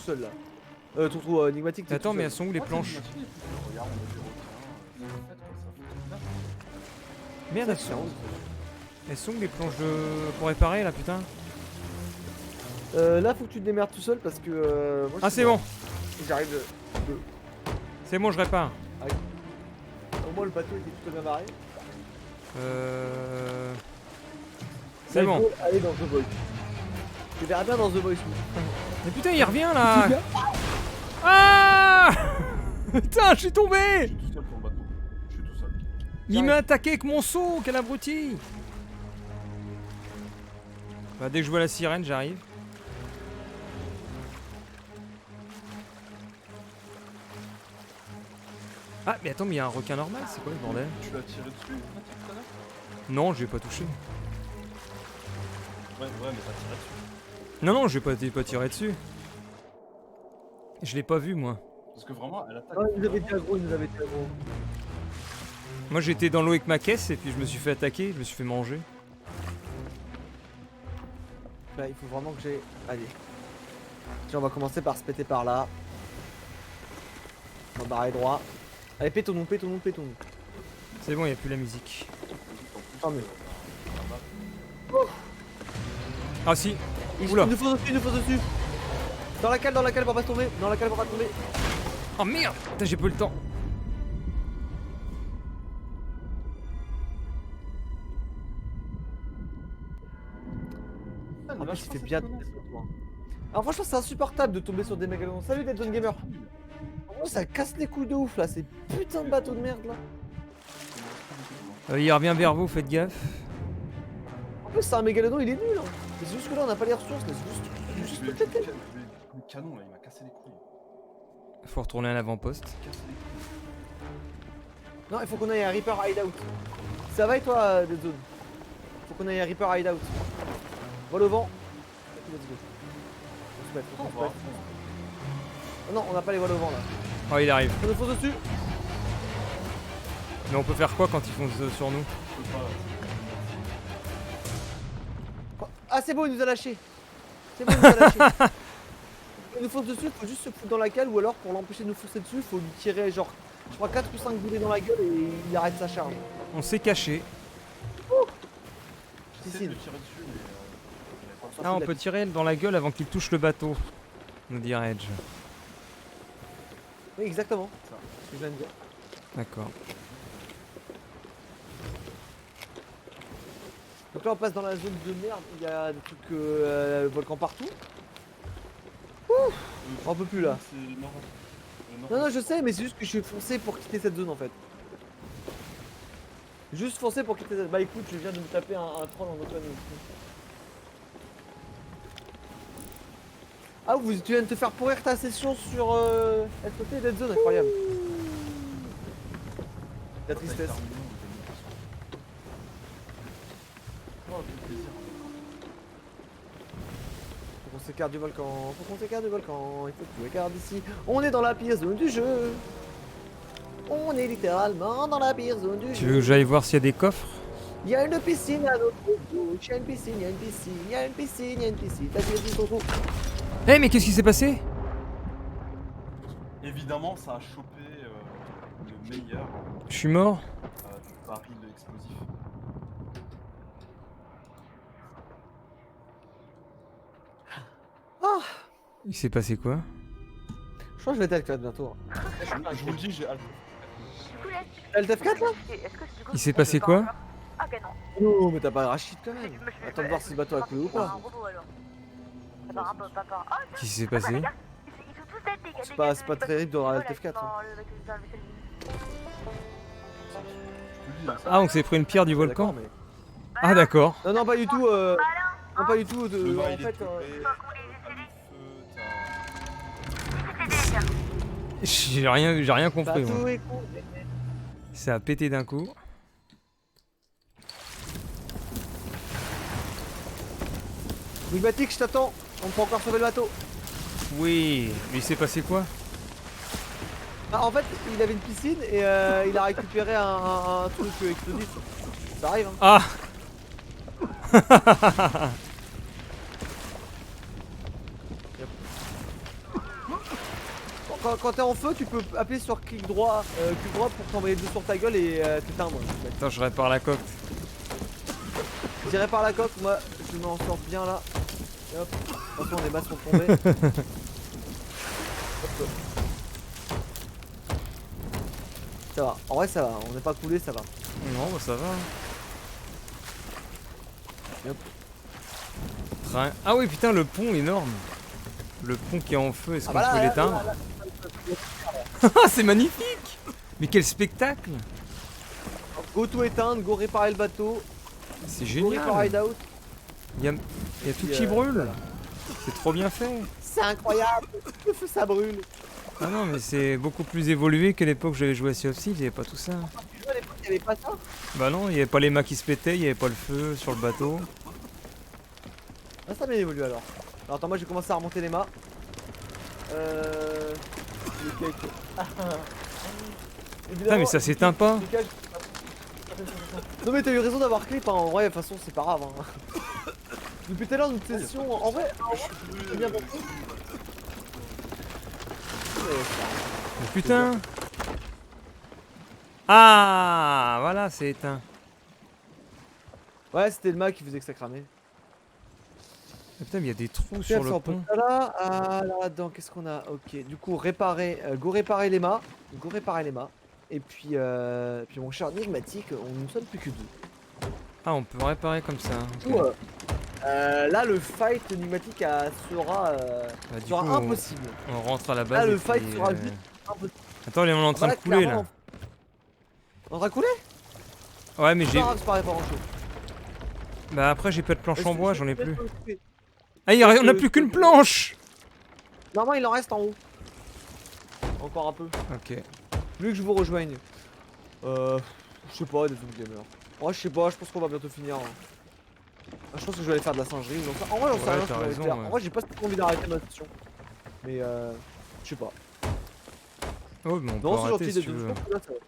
seul là. Ton trou énigmatique, t'es Attends, tout mais seul. elles sont où les planches? Regarde, on a des requins. Ça fait quoi ça? Merde, elles sont où les planches pour réparer là, putain? Là, faut que tu te démerdes tout seul parce que. Moi, Ah, c'est bon, J'arrive de. c'est bon, je répare. Au moins, le bateau était tout bien barré. C'est bon. Allez dans The Voice. Tu verras bien dans The Voice. Mais putain, il revient là! Ah! Putain, je suis tombé! Je suis tout seul pour le bateau. Je suis tout seul. Il m'a attaqué avec mon seau, quel abruti! Bah, dès que je vois la sirène, j'arrive. Ah, mais attends, mais il y a un requin normal, c'est quoi le bordel? Tu l'as tiré dessus tout à l'heure? Non, je l'ai pas touché. Ouais, mais t'as tiré dessus. Non, non, je vais pas tiré dessus. Je l'ai pas vu, moi. Parce que vraiment, elle attaque. Ah, il nous avait dit aggro, il nous avait dit aggro. Moi, j'étais dans l'eau avec ma caisse et puis je me suis fait attaquer, je me suis fait manger. Là, il faut vraiment que j'ai. Allez. Tiens, on va commencer par se péter par là. On va barrer droit. Allez, pétons-nous, pétons-nous, pétons-nous. C'est bon, il n'y a plus la musique. Tant mieux. Ah si. Il Oula. nous faut dessus, il nous faut dessus. Dans la cale, pour pas tomber. Dans la cale, pour pas tomber. Oh merde. Putain, j'ai pas eu le temps. En plus, il fait bien. Alors, franchement, c'est insupportable de tomber sur des mégalodons. Salut, Dead Zone Gamer. Oh, ça casse les couilles de ouf là, ces putains de bateaux de merde là. Il revient vers vous, faites gaffe. En plus, c'est un mégalodon, il est nul. Hein. C'est juste que là, on n'a pas les ressources, mais c'est juste Le pété. canon là, il m'a cassé les couilles. Faut retourner à l'avant-poste. Non, il faut qu'on aille à Reaper Hideout. Ça va et toi, Dead Zone? Faut qu'on aille à Reaper Hideout. Vol au vent. Let's go. On se met, on se met. Oh non, on n'a pas les voiles au vent là. Oh, il arrive. On nous fonce dessus. Mais on peut faire quoi quand ils foncent sur nous? Je peux pas. Ah, c'est bon, il nous a lâché. C'est bon, il nous a lâché. Il nous fonce dessus, il faut juste se foutre dans la cale ou alors pour l'empêcher de nous foncer dessus, il faut lui tirer genre, je crois 4 ou 5 boulets dans la gueule et il arrête sa charge. On s'est caché. J'essaie de tirer dessus, mais. Ah, on peut tirer dans la gueule avant qu'il touche le bateau, nous dit Reg. Oui, exactement. C'est ce que je viens de dire. D'accord. Donc là, on passe dans la zone de merde, il y a des trucs volcans partout. Ouh, on peut plus là. C'est marrant. Non, non, je sais, mais c'est juste que je suis foncé pour quitter cette zone en fait. Juste foncé pour quitter cette. Bah écoute, je viens de me taper un troll en open. Ah, tu viens de te faire pourrir ta session sur FOT Dead Zone, incroyable. La tristesse. Faut qu'on s'écarte du volcan, faut qu'on s'écarte du volcan, il faut que tu écartes d'ici. On est dans la pire zone du jeu. On est littéralement dans la pire zone du Tu jeu. veux que j'aille voir s'il y a des coffres? Il y a une piscine à notre gauche, il y a une piscine, il y a une piscine, il y a une piscine, il y a une piscine. T'as tiré ton trou. Eh, mais qu'est-ce qui s'est passé? Évidemment, ça a chopé le meilleur Je suis mort? baril explosif. Ah, Il s'est passé quoi? je crois que je vais être avec bientôt. Je vous le dis, j'ai hâte. T'as le TF4 là? Il s'est passé quoi? Non, mais t'as pas Rachid quand même. Attends de voir si le bateau a coulé ou pas. Qu'est-ce qui s'est passé? C'est pas très terrible d'avoir le TF4. Hein. Ah, on s'est pris une pierre du volcan? D'accord, mais... Ah, d'accord. Non, non, pas du tout. Non, pas du tout. Le En baril est fait, tombé. J'ai rien compris, moi. bateau est con. Ça a pété d'un coup. Enigmatique, je t'attends. On peut encore sauver le bateau. Oui, mais il s'est passé quoi? Ah, en fait, il avait une piscine et il a récupéré un truc explosif. Ça arrive, hein. Ah! quand t'es en feu, tu peux appuyer sur clic droit pour t'envoyer le deux sur ta gueule et t'éteindre. en fait. Attends, je répare la coque. Je dirais par la coque, moi je m'en sors bien là. Et hop, attention les masses sont tombées. Hop. Ça va, en vrai ça va, on n'est pas coulé, ça va. Non, bah ça va. Hop. Ah oui, putain, le pont énorme. Le pont qui est en feu, est-ce qu'on là, peut là, l'éteindre? C'est magnifique. Mais quel spectacle. Go tout éteindre, go réparer le bateau, C'est go réparer génial. hideout. Il y a tout Puis, qui brûle. voilà. C'est trop bien fait. C'est incroyable, le feu ça brûle. Ah non, mais c'est beaucoup plus évolué que l'époque où j'avais joué à Sea of Thieves, il n'y avait pas tout ça. Tu vois à l'époque il y avait pas ça. Bah non, il n'y avait pas les mâts qui se pétaient, il n'y avait pas le feu sur le bateau. Ah ça a bien évolué alors. Alors attends, moi j'ai commencé à remonter les mâts. Le cake. Putain, mais ça s'éteint pas. Non mais t'as eu raison d'avoir clip, hein. En vrai de toute façon c'est pas grave hein. Depuis tout à l'heure notre session, en vrai c'est bien compris. Mais putain. Ah, voilà, c'est éteint. Ouais c'était le mât qui faisait que ça cramait. Ah, putain, mais il y a des trous sur le pont. Là, là-dedans qu'est-ce qu'on a? Ok, du coup réparer, go réparer les mâts. Go réparer les mâts. Et puis mon cher énigmatique, on ne sonne plus que deux. Ah, on peut réparer comme ça. Du coup, là le fight énigmatique sera Bah, du sera coup, impossible. on rentre à la base. Là et le fight puis, sera vite impossible. Attends, on est en train de Voilà, couler là. clairement. On va couler? Ouais, mais C'est j'ai. pas grave, c'est pas grand chose. Bah après, j'ai pas de planche en bois, j'en ai plus. plus. Ah, on a plus qu'une planche. Normalement il en reste en haut. Encore un peu. Ok. Vu que je vous rejoigne. Je sais pas, des Zoom Gamers. Ouais, je sais pas, je pense qu'on va bientôt finir. Hein. Je pense que je vais aller faire de la singerie. Donc, en vrai, j'en sais Ouais, rien. t'as ce que je vais raison, faire. ouais. En vrai, j'ai pas trop envie d'arrêter ma session. Mais je sais pas. Oh, mais on peut Non, c'est arrêter gentil si de tu je veux. pense que là, ça va.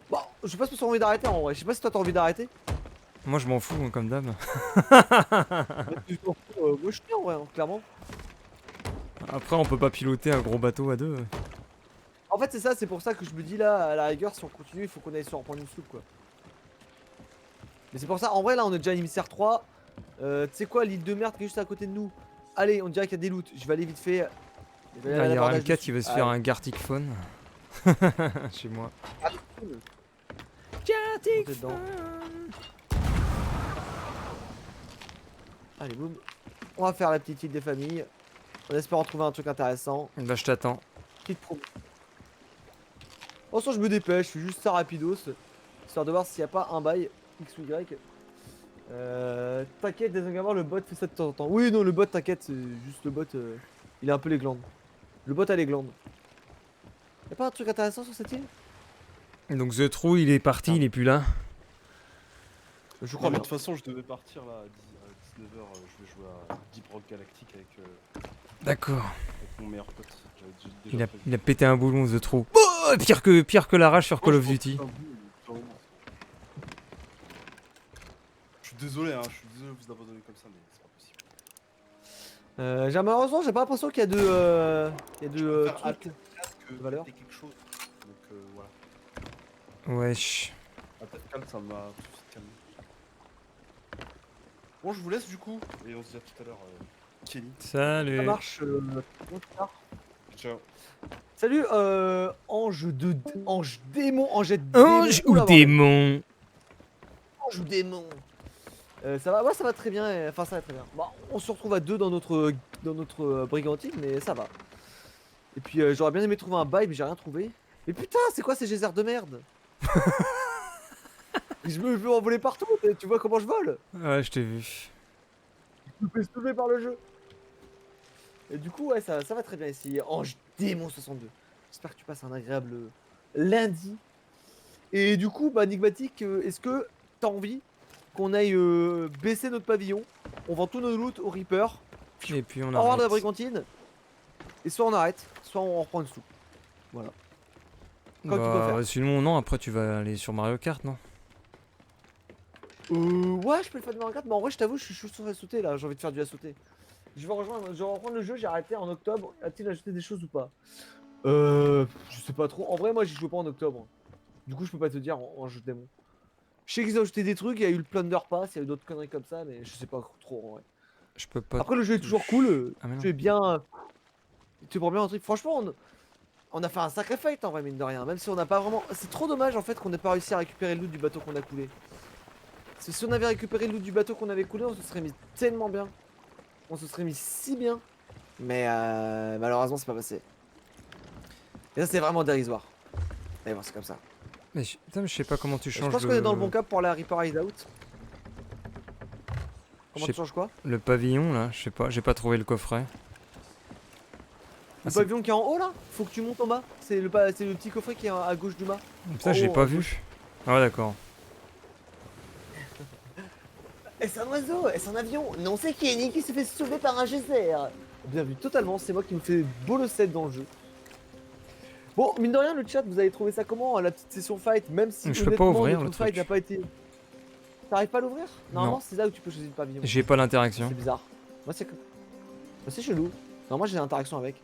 Bon, je sais pas si t'as envie d'arrêter en vrai. Je sais pas si toi t'as envie d'arrêter. Moi, je m'en fous, hein, comme d'hab. Moi, je suis en vrai, hein, clairement. Après, on peut pas piloter un gros bateau à deux. En fait, c'est ça, c'est pour ça que je me dis là, à la rigueur, si on continue, il faut qu'on aille sur reprendre une soupe quoi. Mais c'est pour ça, en vrai, là, on est déjà à l'émissaire 3. Tu sais quoi, l'île de merde qui est juste à côté de nous. Allez, on dirait qu'il y a des loots. Je vais aller vite fait. Je vais Là, aller il y à a l'abordage RM4 du qui veut se sud. faire un Gartic Phone. Chez moi. Ah, cool. Gartic Montez dedans. Allez, boum. On va faire la petite île des familles. On espère en trouver un truc intéressant. Bah, je t'attends. Petite promo. Oh, ça, je me dépêche. Je fais juste ça rapidos. Histoire de voir s'il n'y a pas un bail X ou Y. T'inquiète, désengagements, le bot fait ça de temps en temps. Oui, non, le bot, t'inquiète, c'est juste le bot. Il a un peu les glandes. Le bot a les glandes. Y'a pas un truc intéressant sur cette île? Donc, The True, il est parti, il est plus là. Je Non, crois mais bien. de toute façon, je devais partir là à 19h. Je vais jouer à Deep Rock Galactic D'accord. avec mon meilleur pote. J'avais déjà Il a, prévu. il a pété un boulon, The True. Oh, pire que la rage sur Call of Duty. Je suis désolé, hein, je suis désolé de vous abandonner comme ça, mais c'est pas possible. Malheureusement, j'ai pas l'impression qu'il y a de. Il y a de Faire trucs. que valeur. c'était quelque chose. Donc voilà. Wesh. Ah, peut-être calme, ça m'a tout de suite calmé. Bon, je vous laisse du coup, et on se dit à tout à l'heure, Kenny. Ça Salut. marche. Bon, tard. Ciao. Salut, ange démon, angette démon. Ange ou Oula, bordel. démon? Ange ou démon. Ça va, ouais, ça va très bien. Enfin, ça va très bien. Bon, on se retrouve à deux dans notre brigantine, mais ça va. Et puis, j'aurais bien aimé trouver un bail, mais j'ai rien trouvé. Mais putain, c'est quoi ces geysers de merde? Je me veux envoler partout. Tu vois comment je vole? Ouais, je t'ai vu. Je me fais sauver par le jeu. Et du coup, ouais, ça va très bien ici. Ange démon 62. J'espère que tu passes un agréable lundi. Et du coup, bah, Enigmatique, est-ce que t'as envie qu'on aille baisser notre pavillon? On vend tous nos loot au Reaper. Et puis on On revoir de la arrête. brigantine. Et soit on arrête, soit on reprend une soupe. Voilà. Comme tu peux faire. Sinon, non, après tu vas aller sur Mario Kart, non? Ouais, je peux le faire de Mario Kart, mais en vrai, je t'avoue, je suis chaud sur la sauter là. J'ai envie de faire du à sauter. Je vais reprendre le jeu, j'ai arrêté en octobre. A-t-il ajouté des choses ou pas? Je sais pas trop. En vrai, moi, j'y joue pas en octobre. Du coup, je peux pas te dire en jeu de démon. Je sais qu'ils ont ajouté des trucs, il y a eu le Plunder Pass, il y a eu d'autres conneries comme ça, mais je sais pas trop en vrai. Je peux pas. Après, le jeu est toujours cool. Ah, mais non. Tu es bien. Tu prends bien un truc. Franchement, on a fait un sacré fight en vrai, mine de rien. Même si on n'a pas vraiment. C'est trop dommage en fait qu'on n'ait pas réussi à récupérer le loot du bateau qu'on a coulé. Parce que si on avait récupéré le loot du bateau qu'on avait coulé, on se serait mis tellement bien. On se serait mis si bien. Mais malheureusement, c'est pas passé. Et ça, c'est vraiment dérisoire. Mais bon, c'est comme ça. Mais putain, mais je sais pas comment tu Je changes pense qu'on est dans le bon cap pour la Reaper Hideout. Comment Je sais tu changes quoi? le pavillon là, je sais pas, j'ai pas trouvé le coffret. Le c'est- pavillon qui est en haut là? Faut que tu montes en bas. C'est le petit coffret qui est à gauche du mât. Putain, En j'ai haut, pas à vu. gauche. Ah ouais, d'accord. Est-ce un oiseau? Est-ce un avion? Non, c'est Kenny qui se fait sauver par un geyser. Bien vu, totalement, c'est moi qui me fais beau le set dans le jeu. Bon, mine de rien, le chat, vous avez trouvé ça comment, la petite session fight? Même si Je peux pas honnêtement, ouvrir notre le fight truc. n'a pas été... T'arrives pas à l'ouvrir? Normalement, Non. c'est là où tu peux choisir le pavillon. J'ai pas l'interaction. C'est bizarre. Moi, c'est chelou. Non, moi j'ai l'interaction avec.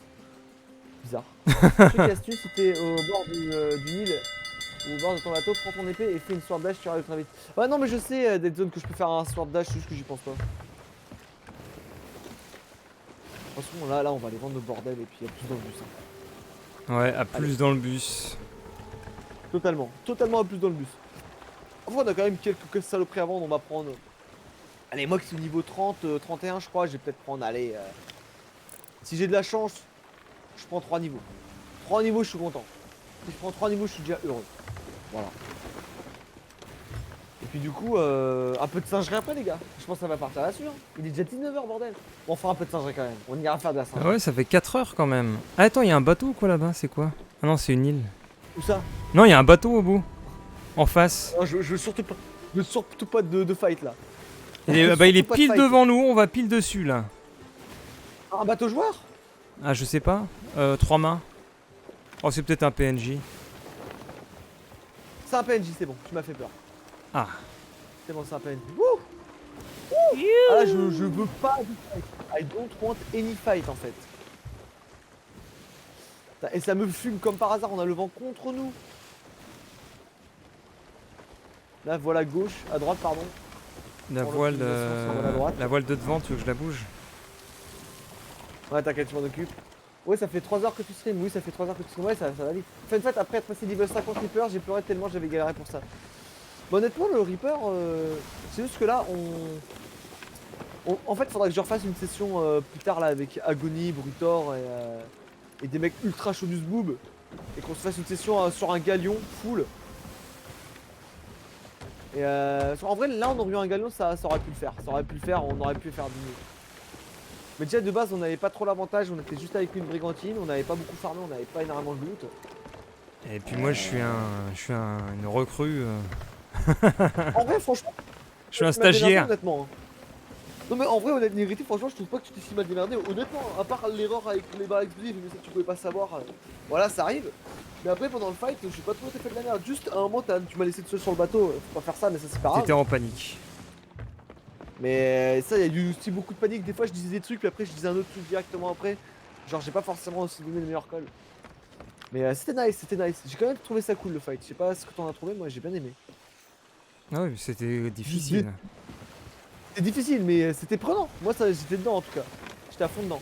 Bizarre. Truc et astuce, c'était au bord du Nil ou au bord de ton bateau, prends ton épée et fais une sword dash, tu arrives très vite. Ouais, non, mais je sais des zones que je peux faire un sword dash, c'est juste que j'y pense pas. De toute façon, là, on va aller vendre nos bordels et puis il y a plus dans le bus. Hein. Ouais, à plus dans le bus. Totalement à plus dans le bus. Enfin, on a quand même quelques saloperies à vendre, on va prendre. Allez, moi qui suis niveau 30, 31, je crois, je vais peut-être prendre, allez. Si j'ai de la chance, je prends 3 niveaux. 3 niveaux, je suis content. Si je prends 3 niveaux, je suis déjà heureux. Voilà. Et puis du coup, un peu de singerie après les gars. Je pense que ça va partir là-dessus. Hein. Il est déjà 19h bordel. Bon, on fera un peu de singerie quand même. On ira faire de la Ah singerie. ouais, ça fait 4 heures quand même. Ah, attends, il y a un bateau ou quoi là-bas? C'est quoi? Ah non, c'est une île. Où ça? Non, il y a un bateau au bout. En face. Non, je veux surtout pas, de fight là. Il est, Surtout il est pas de pile fight. devant nous, on va pile dessus là. Un bateau joueur? Ah, je sais pas. 3 mains. Oh, c'est peut-être un PNJ. C'est un PNJ, c'est bon. Tu m'as fait peur. Ah. C'est bon, c'est un PNJ. Wouh! Ah là, je veux pas de fight. I don't want any fight en fait. Et ça me fume comme par hasard, on a le vent contre nous. Là, voilà gauche, à droite, pardon. La Pour voile, l'optimisation, ça va à droite. la voile de devant, tu veux que je la bouge? Ouais, t'inquiète, je m'en occupe. Ouais, ça fait 3 heures que tu stream. Oui, ça fait 3 heures que tu stream. Ouais, ça va vite. Fun fact, après être passé niveau 50 Reaper, j'ai pleuré tellement j'avais galéré pour ça. Bon, honnêtement, le Reaper, c'est juste que là, en fait, faudrait que je refasse une session plus tard là avec Agony, Brutor et des mecs ultra chaud du boob. Et qu'on se fasse une session sur un galion full. Et en vrai, là, on aurait eu un galion, ça aurait pu le faire. Ça aurait pu le faire, on aurait pu faire du mieux. Mais déjà de base on n'avait pas trop l'avantage, on était juste avec une brigantine, on n'avait pas beaucoup farmé, on n'avait pas énormément de loot. Et puis moi, je suis une recrue. En vrai franchement, Je suis un tu m'as démerdé, stagiaire. honnêtement. Hein. Non mais en vrai honnêtement, franchement je trouve pas que tu t'es si mal démerdé. Honnêtement, à part l'erreur avec les barres explosives, mais ça tu pouvais pas savoir. Voilà, ça arrive. Mais après pendant le fight, je sais pas trop t'as fait de la merde. Juste à un moment tu m'as laissé seul sur le bateau, faut pas faire ça mais ça c'est pas grave. T'étais en panique. Mais ça, il y a eu aussi beaucoup de panique. Des fois, je disais des trucs, puis après, je disais un autre truc directement après. Genre, j'ai pas forcément aussi donné le meilleur call. Mais c'était nice, c'était nice. J'ai quand même trouvé ça cool le fight. Je sais pas ce que t'en as trouvé, moi j'ai bien aimé. Ah oui, c'était difficile. C'était difficile, mais c'était prenant. Moi, ça, j'étais dedans en tout cas. J'étais à fond dedans.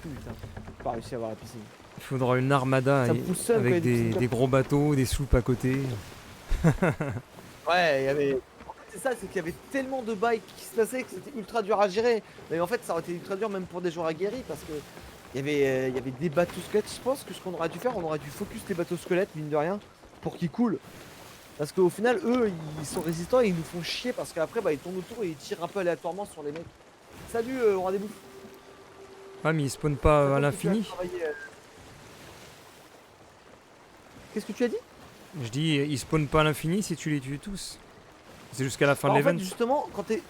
Putain, j'ai pas réussi à avoir la piscine. Il faudra une armada Ça me pousse seul, avec quoi, des des gros bateaux, des soupes à côté. Ouais, il y avait. En fait, c'est ça, c'est qu'il y avait tellement de bails qui se passaient que c'était ultra dur à gérer. Mais en fait, ça aurait été ultra dur même pour des joueurs aguerris parce que il y avait des bateaux squelettes. Je pense que ce qu'on aurait dû faire, on aurait dû focus les bateaux squelettes, mine de rien, pour qu'ils coulent. Parce qu'au final, eux, ils sont résistants et ils nous font chier parce qu'après, bah, ils tournent autour et ils tirent un peu aléatoirement sur les mecs. Salut, rendez-vous. Ah, mais ils spawnent pas à l'infini. Qu'est-ce que tu as dit? Je dis, ils spawnent pas à l'infini si tu les tues tous. C'est jusqu'à la fin de En l'event. fait, justement, quand t'es.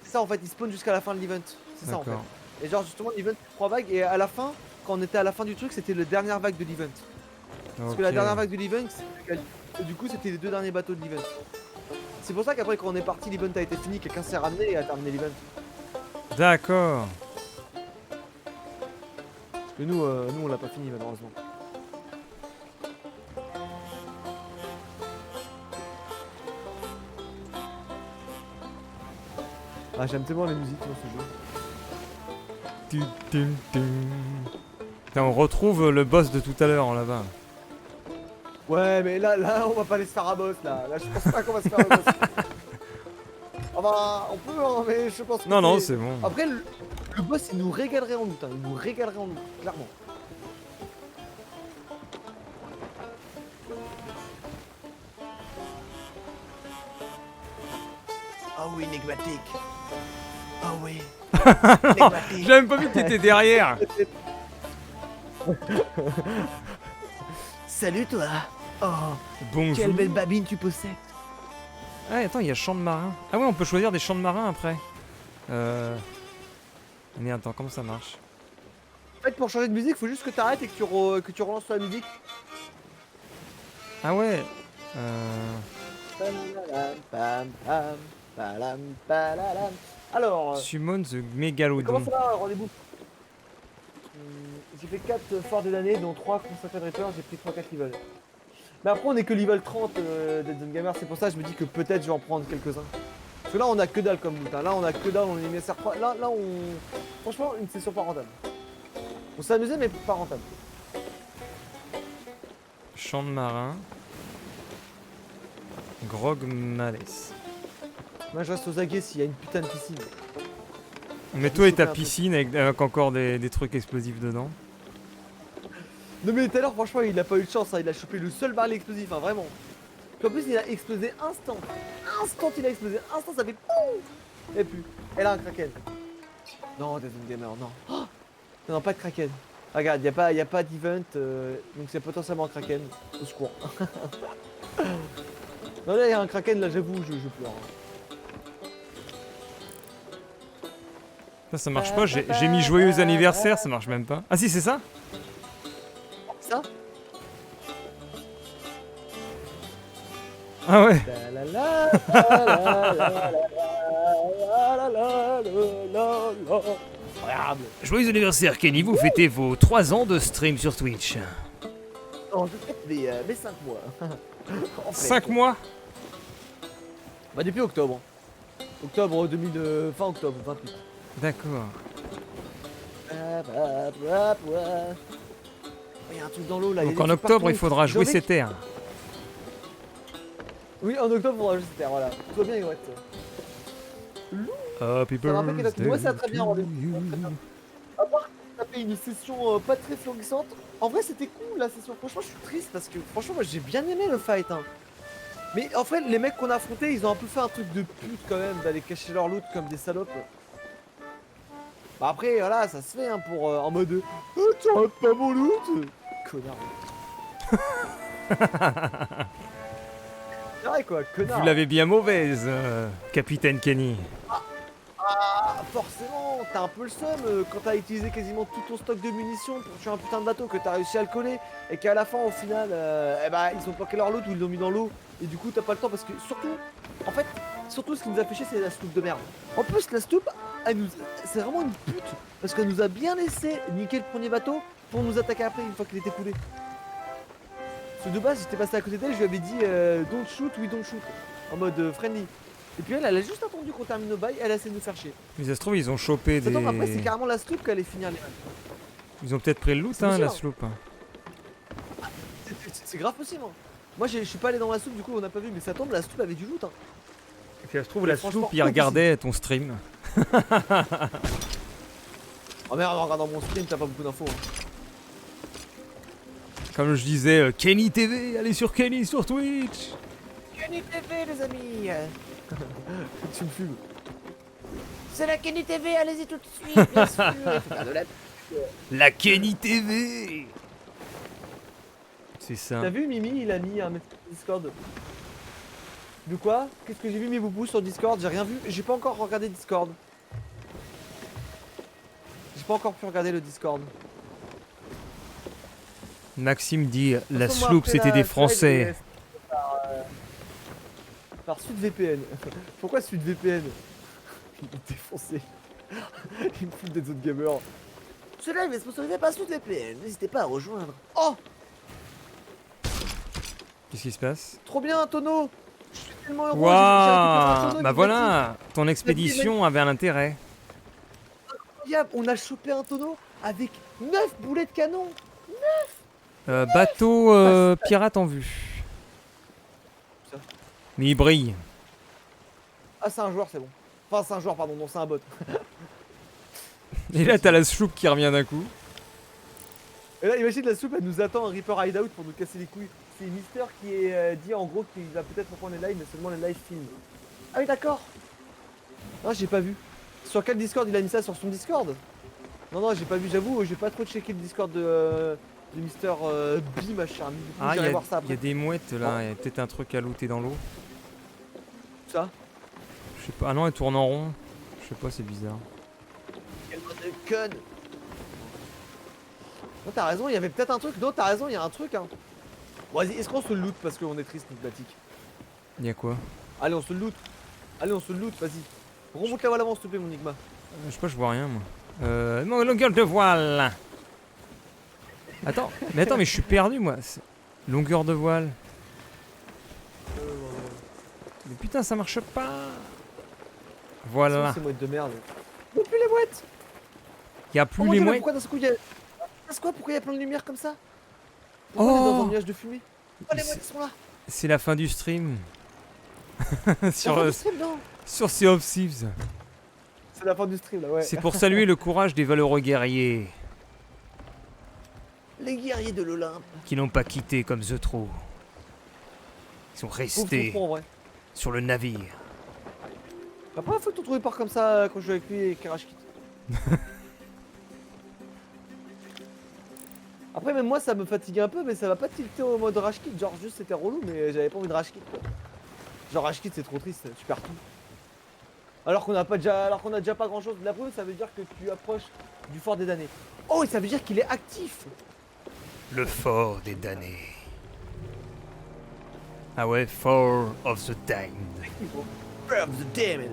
C'est ça, en fait, ils spawnent jusqu'à la fin de l'event. C'est ça, en fait. D'accord. Et genre, justement, l'event, 3 vagues. Et à la fin, quand on était à la fin du truc, c'était la dernière vague de l'event. Parce que la Ok. dernière vague de l'event, et du coup, c'était les 2 derniers bateaux de l'event. C'est pour ça qu'après, quand on est parti, l'event a été fini, quelqu'un s'est ramené et a terminé l'event. D'accord. Que nous on l'a pas fini malheureusement. Ah j'aime tellement les musiques dans ce jeu. Putain, on retrouve le boss de tout à l'heure là-bas. Ouais mais là on va pas aller se faire un boss là. Là je pense pas qu'on va se faire un boss. Enfin on peut hein, mais je pense que Non, non, c'est bon. Après le boss il nous régalerait en loot, hein. Il nous régalerait en loot, clairement. Ah oui, énigmatique. Ah oui. Énigmatique. J'ai même pas vu que t'étais derrière. Salut toi. Oh, Bonjour. quelle belle babine tu possèdes. Ah, attends, il y a champ de marin. Ah ouais, on peut choisir des champs de marin après. Mais attends, comment ça marche? En fait, pour changer de musique, faut juste que t'arrêtes et que tu relances la musique. Ah ouais. Pam, pam, palam, palalam. Alors, Summon the comment Megalodon. ça va, rendez-vous? J'ai fait 4 forts de l'année, dont 3 consacrés de Reaper, j'ai pris 3-4 levels. Mais après, on est que level 30 Dead Zone Gamer, c'est pour ça que je me dis que peut-être je vais en prendre quelques-uns. Parce que là, on a que dalle comme loot, hein. Là, on a que dalle, on est mis SR3. Là, on. Franchement, une session pas rentable. On s'est amusé, mais pas rentable. Champ de marin. Grog Malès. Moi, je reste aux aguets s'il y a une putain de piscine. Mais toi et ta piscine avec encore des trucs explosifs dedans. Non, mais tout à l'heure, franchement, il a pas eu de chance, hein. Il a chopé le seul baril explosif, hein, vraiment. Puis en plus, il a explosé instant. Instant, il a explosé. Instant, ça fait POUM. Et puis, elle a un kraken. Non, Dead Zone Gamer, non. Oh non, pas de kraken. Regarde, y a pas d'event, donc c'est potentiellement un kraken. Au secours. Non, là, il y a un kraken, là, j'avoue, je pleure. Ça marche pas, j'ai mis joyeux anniversaire, ça marche même pas. Ah si, c'est ça? Ça? Ah ouais. Incroyable. Joyeux anniversaire Kenny, vous fêtez vos 3 ans de stream sur Twitch. Non, je fête mes 5 mois. En fait. 5 mois? Bah depuis octobre. Octobre 2000... fin octobre, 28. D'accord. Il y a un truc dans l'eau là. il y a Donc des en trucs octobre, partout. il faudra jouer J'ai ces envie terres. Oui, en octobre, on va juste faire, voilà. Tout va bien, Igor. Happy Ça me rappelle birthday que moi, ça a très bien to rendu. you. À part taper une session pas très florissante, en vrai, c'était cool la session. Franchement, je suis triste parce que, franchement, moi, j'ai bien aimé le fight. Hein. Mais en fait, les mecs qu'on a affrontés, ils ont un peu fait un truc de pute quand même, d'aller cacher leur loot comme des salopes. Bah après, voilà, ça se fait hein, pour en mode tu rates pas mon loot. Connard. C'est vrai quoi, connard. Vous l'avez bien mauvaise, Capitaine Kenny. Ah, forcément, t'as un peu le seum quand t'as utilisé quasiment tout ton stock de munitions pour tuer un putain de bateau que t'as réussi à le coller et qu'à la fin, au final, eh bah, ils ont planqué leur loot ou ils l'ont mis dans l'eau et du coup, t'as pas le temps parce que surtout, en fait, surtout ce qui nous a fait chier, c'est la sloop de merde. En plus, la sloop, c'est vraiment une pute parce qu'elle nous a bien laissé niquer le premier bateau pour nous attaquer après une fois qu'il était coulé. Parce que de base, j'étais passé à côté d'elle, je lui avais dit don't shoot, we don't shoot en mode friendly. Et puis elle a juste attendu qu'on termine nos bails, elle a essayé de nous faire chier. Mais ça se trouve, ils ont chopé des... Attends, après c'est carrément la sloop qui allait finir les... Ils ont peut-être pris le loot, C'est hein, possible, la hein. sloop. C'est grave possible. Hein. Moi je suis pas allé dans la sloop, du coup on n'a pas vu, mais ça tombe, la sloop avait du loot. Hein. Et puis ça se trouve, Mais la franchement, sloop, il regardait ton stream. Oh merde, en regardant mon stream, t'as pas beaucoup d'infos. Hein. Comme je disais, Kenny TV, allez sur Kenny sur Twitch. Kenny TV les amis. Tu me fumes. C'est la Kenny TV, allez-y tout de suite, bien sûr. Il faut faire de la... La Kenny TV. C'est ça. T'as vu Mimi, il a mis un message sur Discord. De quoi? Qu'est-ce que j'ai vu mes boubous sur Discord? J'ai rien vu, j'ai pas encore regardé Discord. J'ai pas encore pu regarder le Discord. Maxime dit, la Façon, moi, sloop après c'était la des thread, Français. Par SudVPN. Pourquoi SudVPN? Il est défoncé. Il me fout des autres gamers. Ce live est sponsorisé par SoudVPN. N'hésitez pas à rejoindre. Oh, Qu'est-ce qui se passe? trop bien, Tonneau. Je suis tellement heureux. J'ai récupéré un Waouh! tonneau Bah qui voilà, ton expédition avait un intérêt. incroyable. On a chopé un tonneau avec 9 boulets de canon. Bateau pirate en vue. Ça. Mais il brille. Ah, c'est un joueur, c'est bon. Enfin, c'est un joueur, pardon, non, c'est un bot. Et là, t'as la sloop qui revient d'un coup. Et là, imagine la soupe, elle nous attend un Reaper Hideout pour nous casser les couilles. C'est Mister qui est dit en gros qu'il va peut-être reprendre les lives, mais seulement les live films. Ah oui, d'accord. Ah, j'ai pas vu. Sur quel Discord il a mis ça? Sur son Discord? Non, j'ai pas vu, j'avoue, j'ai pas trop checké le Discord de Mister B, machin. Du coup, Ah, j'irai il voir ça y après. a des mouettes là, il y a peut-être un truc à looter dans l'eau. Ça. Je sais pas, ah non, elle tourne en rond. Je sais pas, c'est bizarre. Quel mode de conne. Non, t'as raison, il y avait peut-être un truc. Non, t'as raison, il y a un truc, hein. Bon, vas-y, est-ce qu'on se loot parce qu'on est triste, Nigmatic? Il y a quoi? Allez, on se loot. Allez, on se loot, vas-y. Remonte la voile avant, s'il te plaît, mon Nigma. Je sais pas, je vois rien moi. Mon longueur de voile. Attends, mais je suis perdu moi. Longueur de voile. Mais putain, ça marche pas. Voilà. C'est mouettes de merde. Non plus les mouettes. Il y a Oh plus mon les Dieu, mais mouettes. pourquoi dans ce coup il y a... C'est quoi? Pourquoi il y a plein de lumière comme ça? Pourquoi on est dans un nuage de fumée? Oh, les mouettes sont là. C'est la fin du stream. sur La fin du stream, non. sur Sea of Thieves. C'est la fin du stream là, ouais. C'est pour saluer le courage des valeureux guerriers Les guerriers de l'Olympe. qui n'ont pas quitté comme The True. Ils sont Pauvre restés tonton, en vrai. sur le navire. La première fois que ton part comme ça quand je joue avec lui et Karash Kit. Après même moi ça me fatigue un peu mais ça va pas tilter au mode Rage Kit. Genre juste c'était relou mais j'avais pas envie de Rage Kit quoi. Genre Rage Kit c'est trop triste, tu perds tout. Alors qu'on a déjà pas grand chose. La preuve ça veut dire que tu approches du fort des damnés. Oh et ça veut dire qu'il est actif. Le fort des damnés. Ah ouais, Fort of the Damned. Of the damned.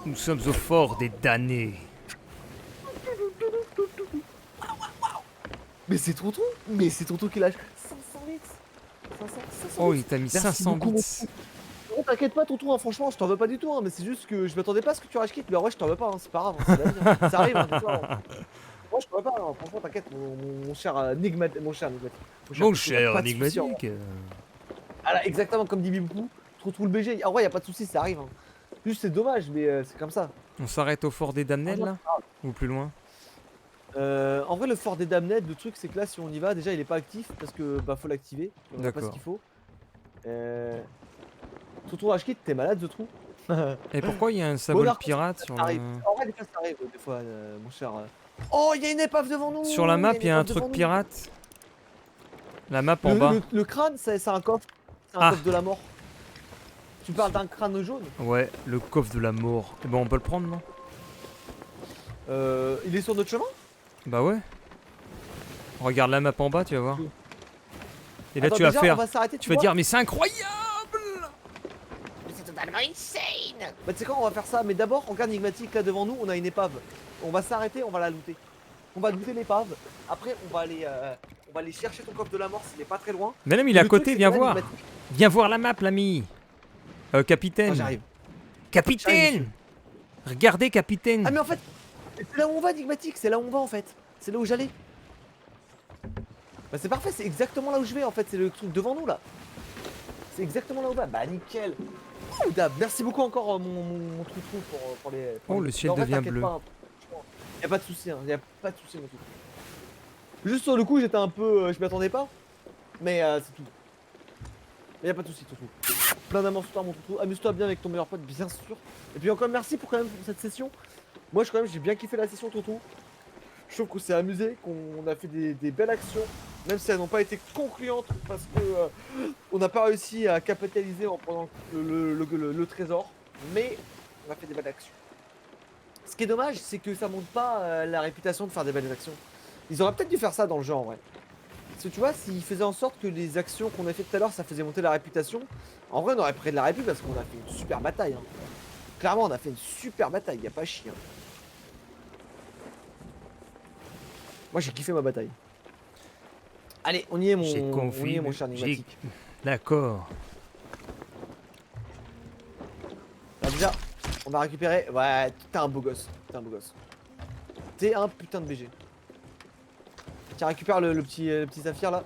Nous sommes au fort des damnés. Mais c'est tonton qui lâche 500 bits. 500 Oh, bits. il t'a mis Merci 500 beaucoup, bits. Non, t'inquiète pas, tonton, hein, franchement, je t'en veux pas du tout, hein, mais c'est juste que je m'attendais pas à ce que tu Rage Kit, mais en vrai, je t'en veux pas, hein, c'est pas grave, hein, c'est la vie, hein. Ça arrive, hein, des fois, hein. Moi, je t'en veux pas, hein, franchement, t'inquiète, mon cher Nigmatic. Mon Tonton, cher pas de soucis, hein. Enigmatique. Ah là, exactement comme dit Bibou, trouve le BG. En vrai, y a pas de soucis, ça arrive. Hein. Juste, c'est dommage, mais c'est comme ça. On s'arrête au fort des damnés là? Ou plus loin? En vrai, le fort des damnés, le truc, c'est que là, si on y va, déjà, il est pas actif parce que bah faut l'activer. On a pas ce D'accord. qu'il faut. Tonton Rage Kit, t'es malade, je trouve. Et pourquoi il y a un sabot Bonheur, pirate sur Ça arrive. la... En vrai, des fois, ça arrive, des fois, mon cher. Oh, il y a une épave devant nous. Sur la map, il y a un une épave truc devant nous. pirate. La map en bas. Le crâne, c'est un coffre. C'est un Ah. coffre de la mort. Tu parles d'un crâne jaune. Ouais, le coffre de la mort. Et bon, on peut le prendre, non? Il est sur notre chemin. Bah ouais. Regarde la map en bas, tu vas voir. Et là, Attends, tu vas déjà, faire... On va s'arrêter, Tu vas vois. dire, mais c'est incroyable! C'est totalement insane. Bah tu sais quoi, on va faire ça. Mais d'abord, regarde Nigmatic là devant nous, on a une épave. On va s'arrêter, on va la looter. On va looter l'épave. Après, on va aller chercher ton coffre de la mort s'il est pas très loin. Mais non, mais il est à Le truc, côté, c'est viens que là, voir. Nigmatic- Viens voir la map, l'ami. Capitaine. Ah, j'arrive. Capitaine! J'arrive, Regardez, capitaine. Ah mais en fait, c'est là où on va Nigmatic, c'est là où on va en fait. C'est là où j'allais. Bah c'est parfait, c'est exactement là où je vais en fait, c'est le truc devant nous là. C'est exactement là où on va. Bah nickel. Ouh, Dab, merci beaucoup encore mon trou pour les... Oh, le ciel En vrai, devient t'inquiète bleu. pas, hein, franchement, y a pas de soucis, hein, y a pas de soucis mon truc. Juste sur le coup j'étais un peu... je m'y attendais pas. Mais c'est tout. Mais y a pas de soucis Toutou. Plein d'amour sur toi mon Toutou. Amuse-toi bien avec ton meilleur pote bien sûr. Et puis encore merci pour quand même pour cette session. Moi je quand même j'ai bien kiffé la session Toutou. Je trouve qu'on s'est amusé, qu'on a fait des belles actions, même si elles n'ont pas été concluantes parce que on n'a pas réussi à capitaliser en prenant le trésor, mais on a fait des belles actions. Ce qui est dommage, c'est que ça montre pas la réputation de faire des belles actions. Ils auraient peut-être dû faire ça dans le jeu en vrai. Parce que tu vois, s'il faisait en sorte que les actions qu'on a fait tout à l'heure, ça faisait monter la réputation, en vrai, on aurait pris de la répu parce qu'on a fait une super bataille. Hein. Clairement, on a fait une super bataille, y a pas à chier. Hein. Moi, j'ai kiffé ma bataille. Allez, on y est, J'ai on y est, mon confié. cher Nigmatic. D'accord. Là, déjà, on va récupérer. Ouais, t'es un beau gosse. T'es un beau gosse. T'es un putain de BG. Tiens, récupère le petit saphir là.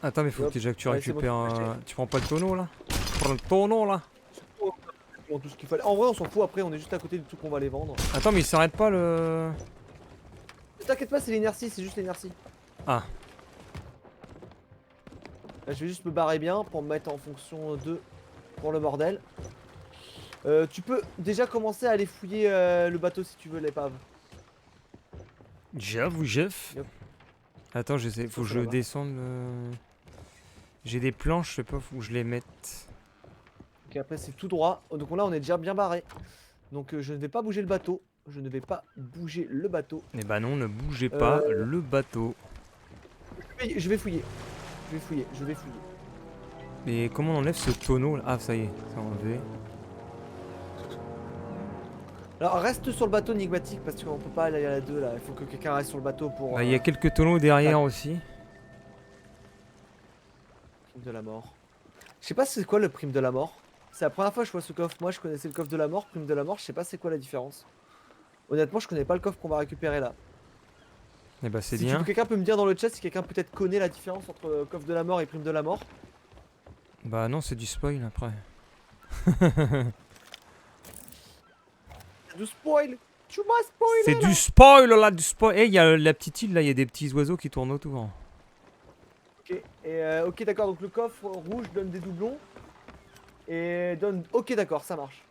Attends, mais faut Hop. que déjà que tu Ouais, c'est bon, récupères. tu peux acheter. Tu prends pas le tonneau là? Tu prends le tonneau là? Bon, tout ce qu'il fallait. En vrai, on s'en fout. Après, on est juste à côté du truc qu'on va les vendre. Attends, mais il s'arrête pas le. Ne t'inquiète pas, c'est l'inertie. C'est juste l'inertie. Ah, Là, je vais juste me barrer bien pour me mettre en fonction de. Pour le bordel. Tu peux déjà commencer à aller fouiller le bateau si tu veux, l'épave. j'avoue, Jeff. Yep. Attends, j'essaie. Faut que je là-bas. descende. J'ai des planches, je sais pas où je les mette. Ok, après, c'est tout droit. Donc là, on est déjà bien barré. Donc, je ne vais pas bouger le bateau. Je ne vais pas bouger le bateau. Eh bah non, ne bougez pas le bateau. Je vais fouiller. Je vais fouiller. Je vais fouiller. Mais comment on enlève ce tonneau là? Ah, ça y est, c'est enlevé. Alors, reste sur le bateau Nigmatic parce qu'on peut pas aller à la 2 là. Il faut que quelqu'un reste sur le bateau pour. Bah, il y a quelques tonneaux derrière aussi. Prime de la mort. Je sais pas c'est quoi le prime de la mort. C'est la première fois que je vois ce coffre. Moi, je connaissais le coffre de la mort. Prime de la mort, je sais pas c'est quoi la différence. Honnêtement, je connais pas le coffre qu'on va récupérer là. Eh bah, c'est Si bien. quelqu'un peut me dire dans le chat si quelqu'un peut-être connaît la différence entre coffre de la mort et prime de la mort. Bah, non, c'est du spoil après. Du spoil. Tu m'as spoilé. C'est du spoil là, du spoil. Eh, il y a la petite île là, il y a des petits oiseaux qui tournent autour. Ok, ok d'accord, donc le coffre rouge donne des doublons. Et donne... Ok d'accord, ça marche.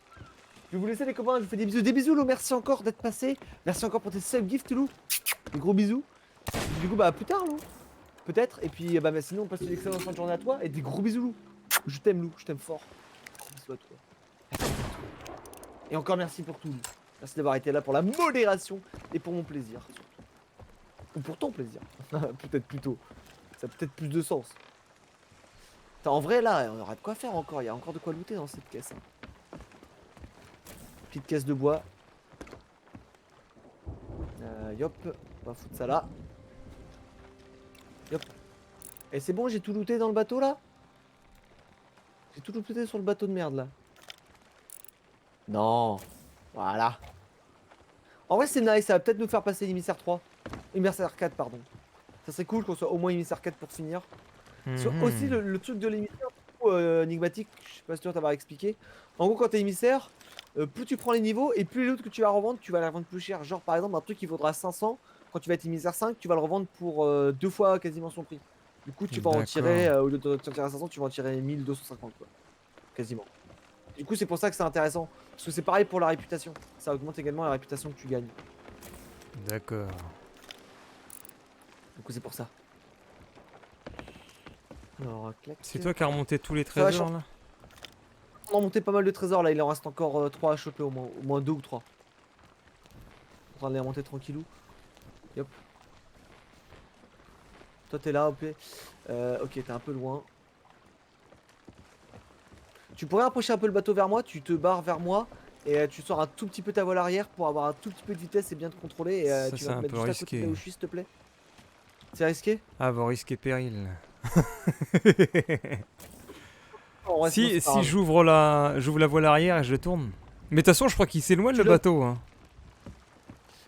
Je vais vous laisser les copains, je vous fais des bisous. Des bisous Lou, merci encore d'être passé. Merci encore pour tes sub gifts Lou. Des gros bisous. Du coup bah à plus tard Lou. Peut-être. Et puis bah sinon passe une excellente fin de journée à toi. Et des gros bisous Lou. Je t'aime Lou, je t'aime fort. Gros bisous à toi. Et encore merci pour tout Lou. Merci d'avoir été là pour la modération et pour mon plaisir. Surtout. Ou pour ton plaisir. Peut-être plutôt. Ça a peut-être plus de sens. Putain, en vrai là, on aura de quoi faire encore. Il y a encore de quoi looter dans cette caisse. Hein. Petite caisse de bois. Yop, on va foutre ça là. Yop. Et c'est bon, j'ai tout looté dans le bateau là. J'ai tout looté sur le bateau de merde là. Non. Voilà. En vrai c'est nice, ça va peut-être nous faire passer l'émissaire 3. Émissaire 4 pardon. Ça serait cool qu'on soit au moins émissaire 4 pour finir. Aussi le truc de l'émissaire énigmatique, je sais pas si tu vas t'avoir expliqué. En gros quand t'es émissaire, plus tu prends les niveaux et plus les loot que tu vas revendre, tu vas les revendre plus cher. Genre par exemple un truc qui vaudra 500, quand tu vas être émissaire 5, tu vas le revendre pour 2 fois quasiment son prix. Du coup tu vas en tirer, au lieu de tirer à 500, tu vas en tirer 1250 quoi. Quasiment. Du coup c'est pour ça que c'est intéressant. Parce que c'est pareil pour la réputation. Ça augmente également la réputation que tu gagnes. D'accord. Du coup c'est pour ça. Alors, clac. C'est toi qui as remonté tous les va, trésors là? On a monté pas mal de trésors là, il en reste encore 3 à choper au moins 2 ou 3. En train de les remonter tranquillou. Yop. Toi t'es là, ok. Ok, t'es un peu loin. Tu pourrais approcher un peu le bateau vers moi, tu te barres vers moi et tu sors un tout petit peu ta voile arrière pour avoir un tout petit peu de vitesse et bien te contrôler. Et Ça, tu c'est vas un te mettre peu juste à côté de là risqué. où je suis, s'il te plaît. C'est risqué? Ah, bon, risque et péril. En vrai, sinon, Si, c'est pas si grave. j'ouvre la voile arrière et je tourne. Mais de toute façon, je crois qu'il s'éloigne le bateau. Hein.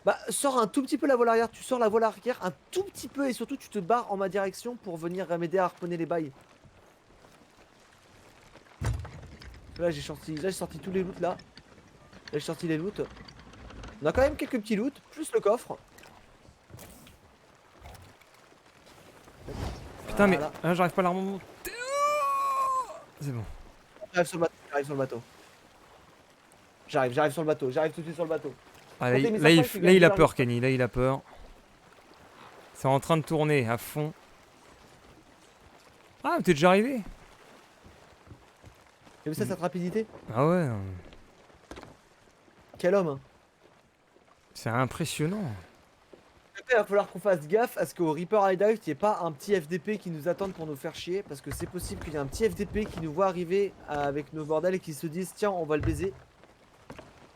Bah, sors un tout petit peu la voile arrière, tu sors la voile arrière un tout petit peu et surtout tu te barres en ma direction pour venir m'aider à harponner les bails. Là j'ai sorti tous les loots là. Là j'ai sorti les loots. On a quand même quelques petits loots, plus le coffre. Putain, Voilà. mais j'arrive pas à la remonter. C'est bon. J'arrive sur le bateau, j'arrive sur le bateau. J'arrive sur le bateau, j'arrive tout de suite sur le bateau. Ah, Quand t'es là, mis sur cinq, tu là, il gagnes a de peur, l'argent. Kenny. Là, il a peur. C'est en train de tourner à fond. Ah, mais t'es déjà arrivé? T'as vu ça, cette rapidité? Ah ouais. Quel homme hein. C'est impressionnant. Après, il va falloir qu'on fasse gaffe à ce qu'au Reaper Hideout, il n'y ait pas un petit FDP qui nous attende pour nous faire chier. Parce que c'est possible qu'il y ait un petit FDP qui nous voit arriver avec nos bordels et qui se disent tiens, on va le baiser.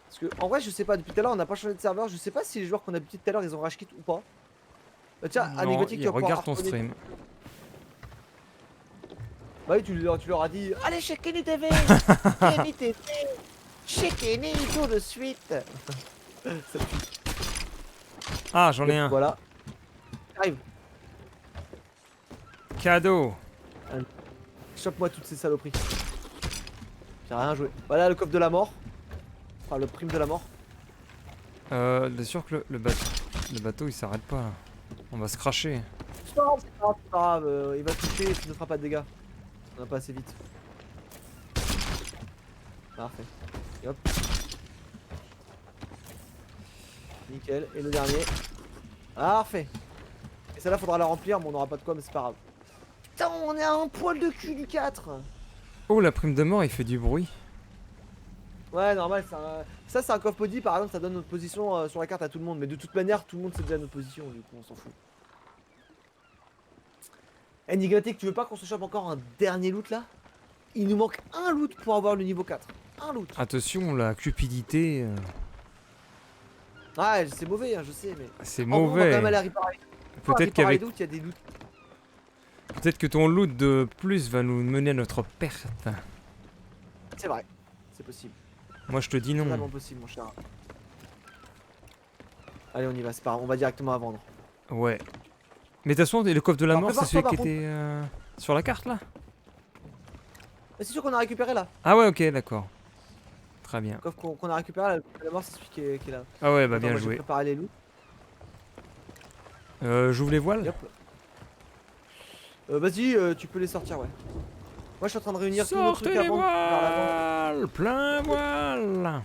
Parce que en vrai, je sais pas, depuis tout à l'heure, on n'a pas changé de serveur. Je sais pas si les joueurs qu'on a depuis tout à l'heure, ils ont rage quit ou pas. Bah, tiens, Non, Anecdotique, tu vas pouvoir regarde ton harponner. stream. Bah oui, tu leur as dit allez chez Kenny TV, Kenny TV, chez Kenny tout de suite. Ça pue. Ah, j'en ai un. Voilà. Arrive, Cadeau. chope-moi toutes ces saloperies. J'ai rien joué. Voilà le coffre de la mort. Enfin, le prime de la mort. Bien sûr que le bateau il s'arrête pas là. On va se cracher. C'est pas grave, c'est pas grave, c'est pas grave. Il va toucher et il ne fera pas de dégâts. On va pas assez vite. Parfait. Et hop. Nickel. Et le dernier. Parfait. Et celle-là, faudra la remplir, mais on n'aura pas de quoi, mais c'est pas grave. Putain, on est à un poil de cul du 4. Oh, la prime de mort il fait du bruit. Ouais, normal. Ça, c'est un coffre body. Par exemple, ça donne notre position sur la carte à tout le monde. Mais de toute manière, tout le monde sait déjà notre position. Du coup, on s'en fout. Enigmatic, tu veux pas qu'on se chope encore un dernier loot là? Il nous manque un loot pour avoir le niveau 4. Un loot. Attention, la cupidité, Ouais, c'est mauvais, hein, je sais, mais. c'est En vrai, on va quand mauvais. même aller à Reaper Hideout. Peut-être qu'avec, Il y a des loots. peut-être que ton loot de plus va nous mener à notre perte. C'est vrai, c'est possible. Moi je te dis C'est non. totalement possible, mon cher. Allez, on y va, c'est pas grave, on va directement à vendre. Ouais. Mais de toute façon, le coffre de la Alors, mort, c'est prépare-toi, celui qui par était sur la carte là? Mais c'est sûr qu'on a récupéré là. Ah ouais, ok, d'accord. Très bien. Le coffre qu'on a récupéré là, la mort, c'est celui qui est là. Ah ouais, bah Attends, bien moi, j'ai joué. préparé les loots. J'ouvre les Et voiles? hop. Vas-y, tu peux les sortir, ouais. Moi, je suis en train de réunir tous nos trucs Sortez à les vendre vers la vente. voiles! Plein voile!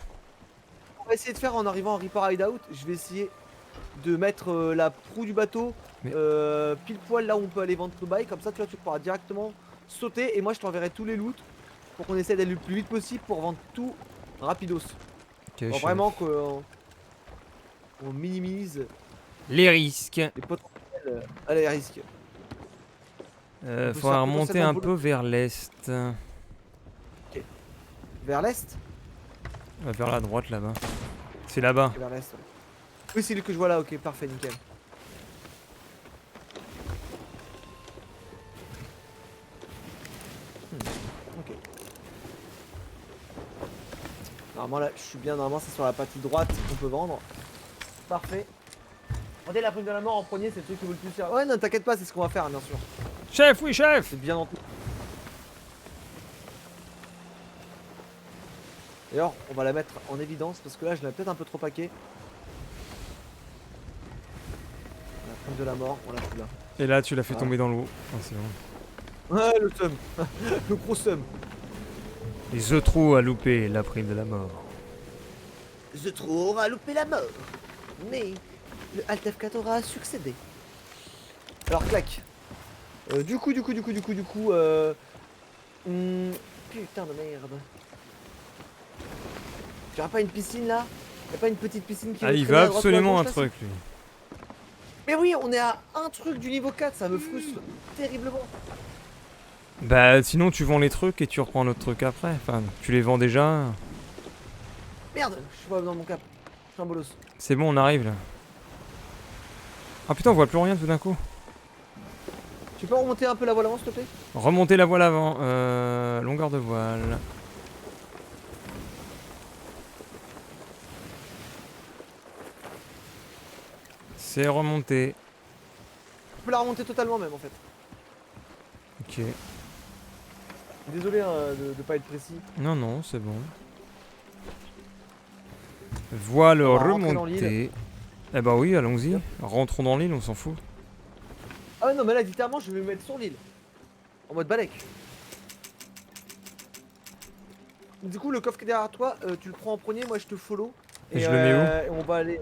On va essayer de faire en arrivant à Reaper Hideout. Je vais essayer de mettre la proue du bateau Mais- pile poil là où on peut aller vendre nos bails. Comme ça, tu vois, tu pourras directement sauter. Et moi, je t'enverrai tous les loots pour qu'on essaie d'aller le plus vite possible pour vendre tout rapidos. Ok, Pour chef. vraiment qu'on minimise Les risques. les potentiels allez, risques. peut Faudra faire remonter potentiellement un beaucoup. peu vers l'est. Vers l'est. Vers la droite là-bas. C'est là-bas. Ok, vers l'est. Ouais. Oui, c'est lui que je vois là. Ok, parfait, nickel. Ok. Normalement là, je suis bien. Normalement, c'est sur la partie droite qu'on peut vendre. Parfait. Regardez la prime de la mort en premier, c'est le truc qui vaut le plus cher. Ouais, non, t'inquiète pas, c'est ce qu'on va faire, bien sûr. Chef, oui, chef! C'est bien en tout. D'ailleurs, on va la mettre en évidence parce que là, je l'ai peut-être un peu trop paqué. La prime de la mort, on l'a plus là. Et là, tu l'as fait Ah. tomber dans l'eau. Ah, c'est bon. Ouais, le seum. Le gros seum. Et The Trou a loupé la prime de la mort. The Trou aura loupé la mort. Mais le Alt F4 aura succédé. Alors, clac. Du coup. Putain de merde. Tu auras pas une piscine là? Y'a pas une petite piscine qui Ah, il traîner veut à droite ou à absolument gauche, un là, truc, lui. Mais oui, on est à un truc du niveau 4, ça me frustre terriblement. Bah, sinon, tu vends les trucs et tu reprends un autre truc après. Enfin, tu les vends déjà. Merde, je suis pas dans mon cap. Je suis un bolos. C'est bon, on arrive là. Ah putain, on voit plus rien tout d'un coup. Tu peux remonter un peu la voile avant, s'il te plaît? Remonter la voile avant. Longueur de voile. C'est remonté. Tu peux la remonter totalement même en fait. Ok. Désolé hein, de pas être précis. Non, non, c'est bon. Voile On va rentrer dans remontée. Eh bah oui, allons-y. Rentrons dans l'île, on s'en fout. Ah ouais, non, mais là, littéralement, je vais me mettre sur l'île. En mode balèque. Du coup, le coffre qui est derrière toi, tu le prends en premier, moi je te follow. Et je le mets où et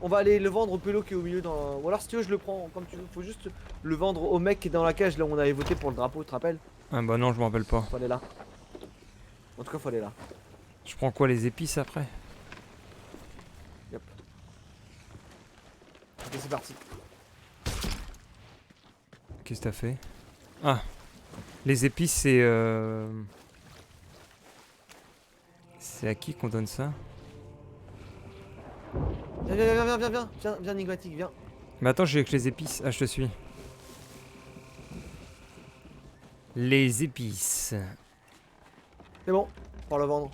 on va aller le vendre au pélo qui est au milieu dans. Ou alors si tu veux je le prends comme tu veux. Faut juste le vendre au mec qui est dans la cage là où on avait voté pour le drapeau, tu te rappelles? Ah bah non, je me rappelle pas. Faut aller là. En tout cas faut aller là. Je prends quoi, les épices après? Yep. Ok, c'est parti. Qu'est-ce que t'as fait? Ah. Les épices, c'est à qui qu'on donne ça? Viens, Enigmatique, viens. Mais attends, j'ai que les épices. Ah, je te suis. Les épices. C'est bon, pour le vendre.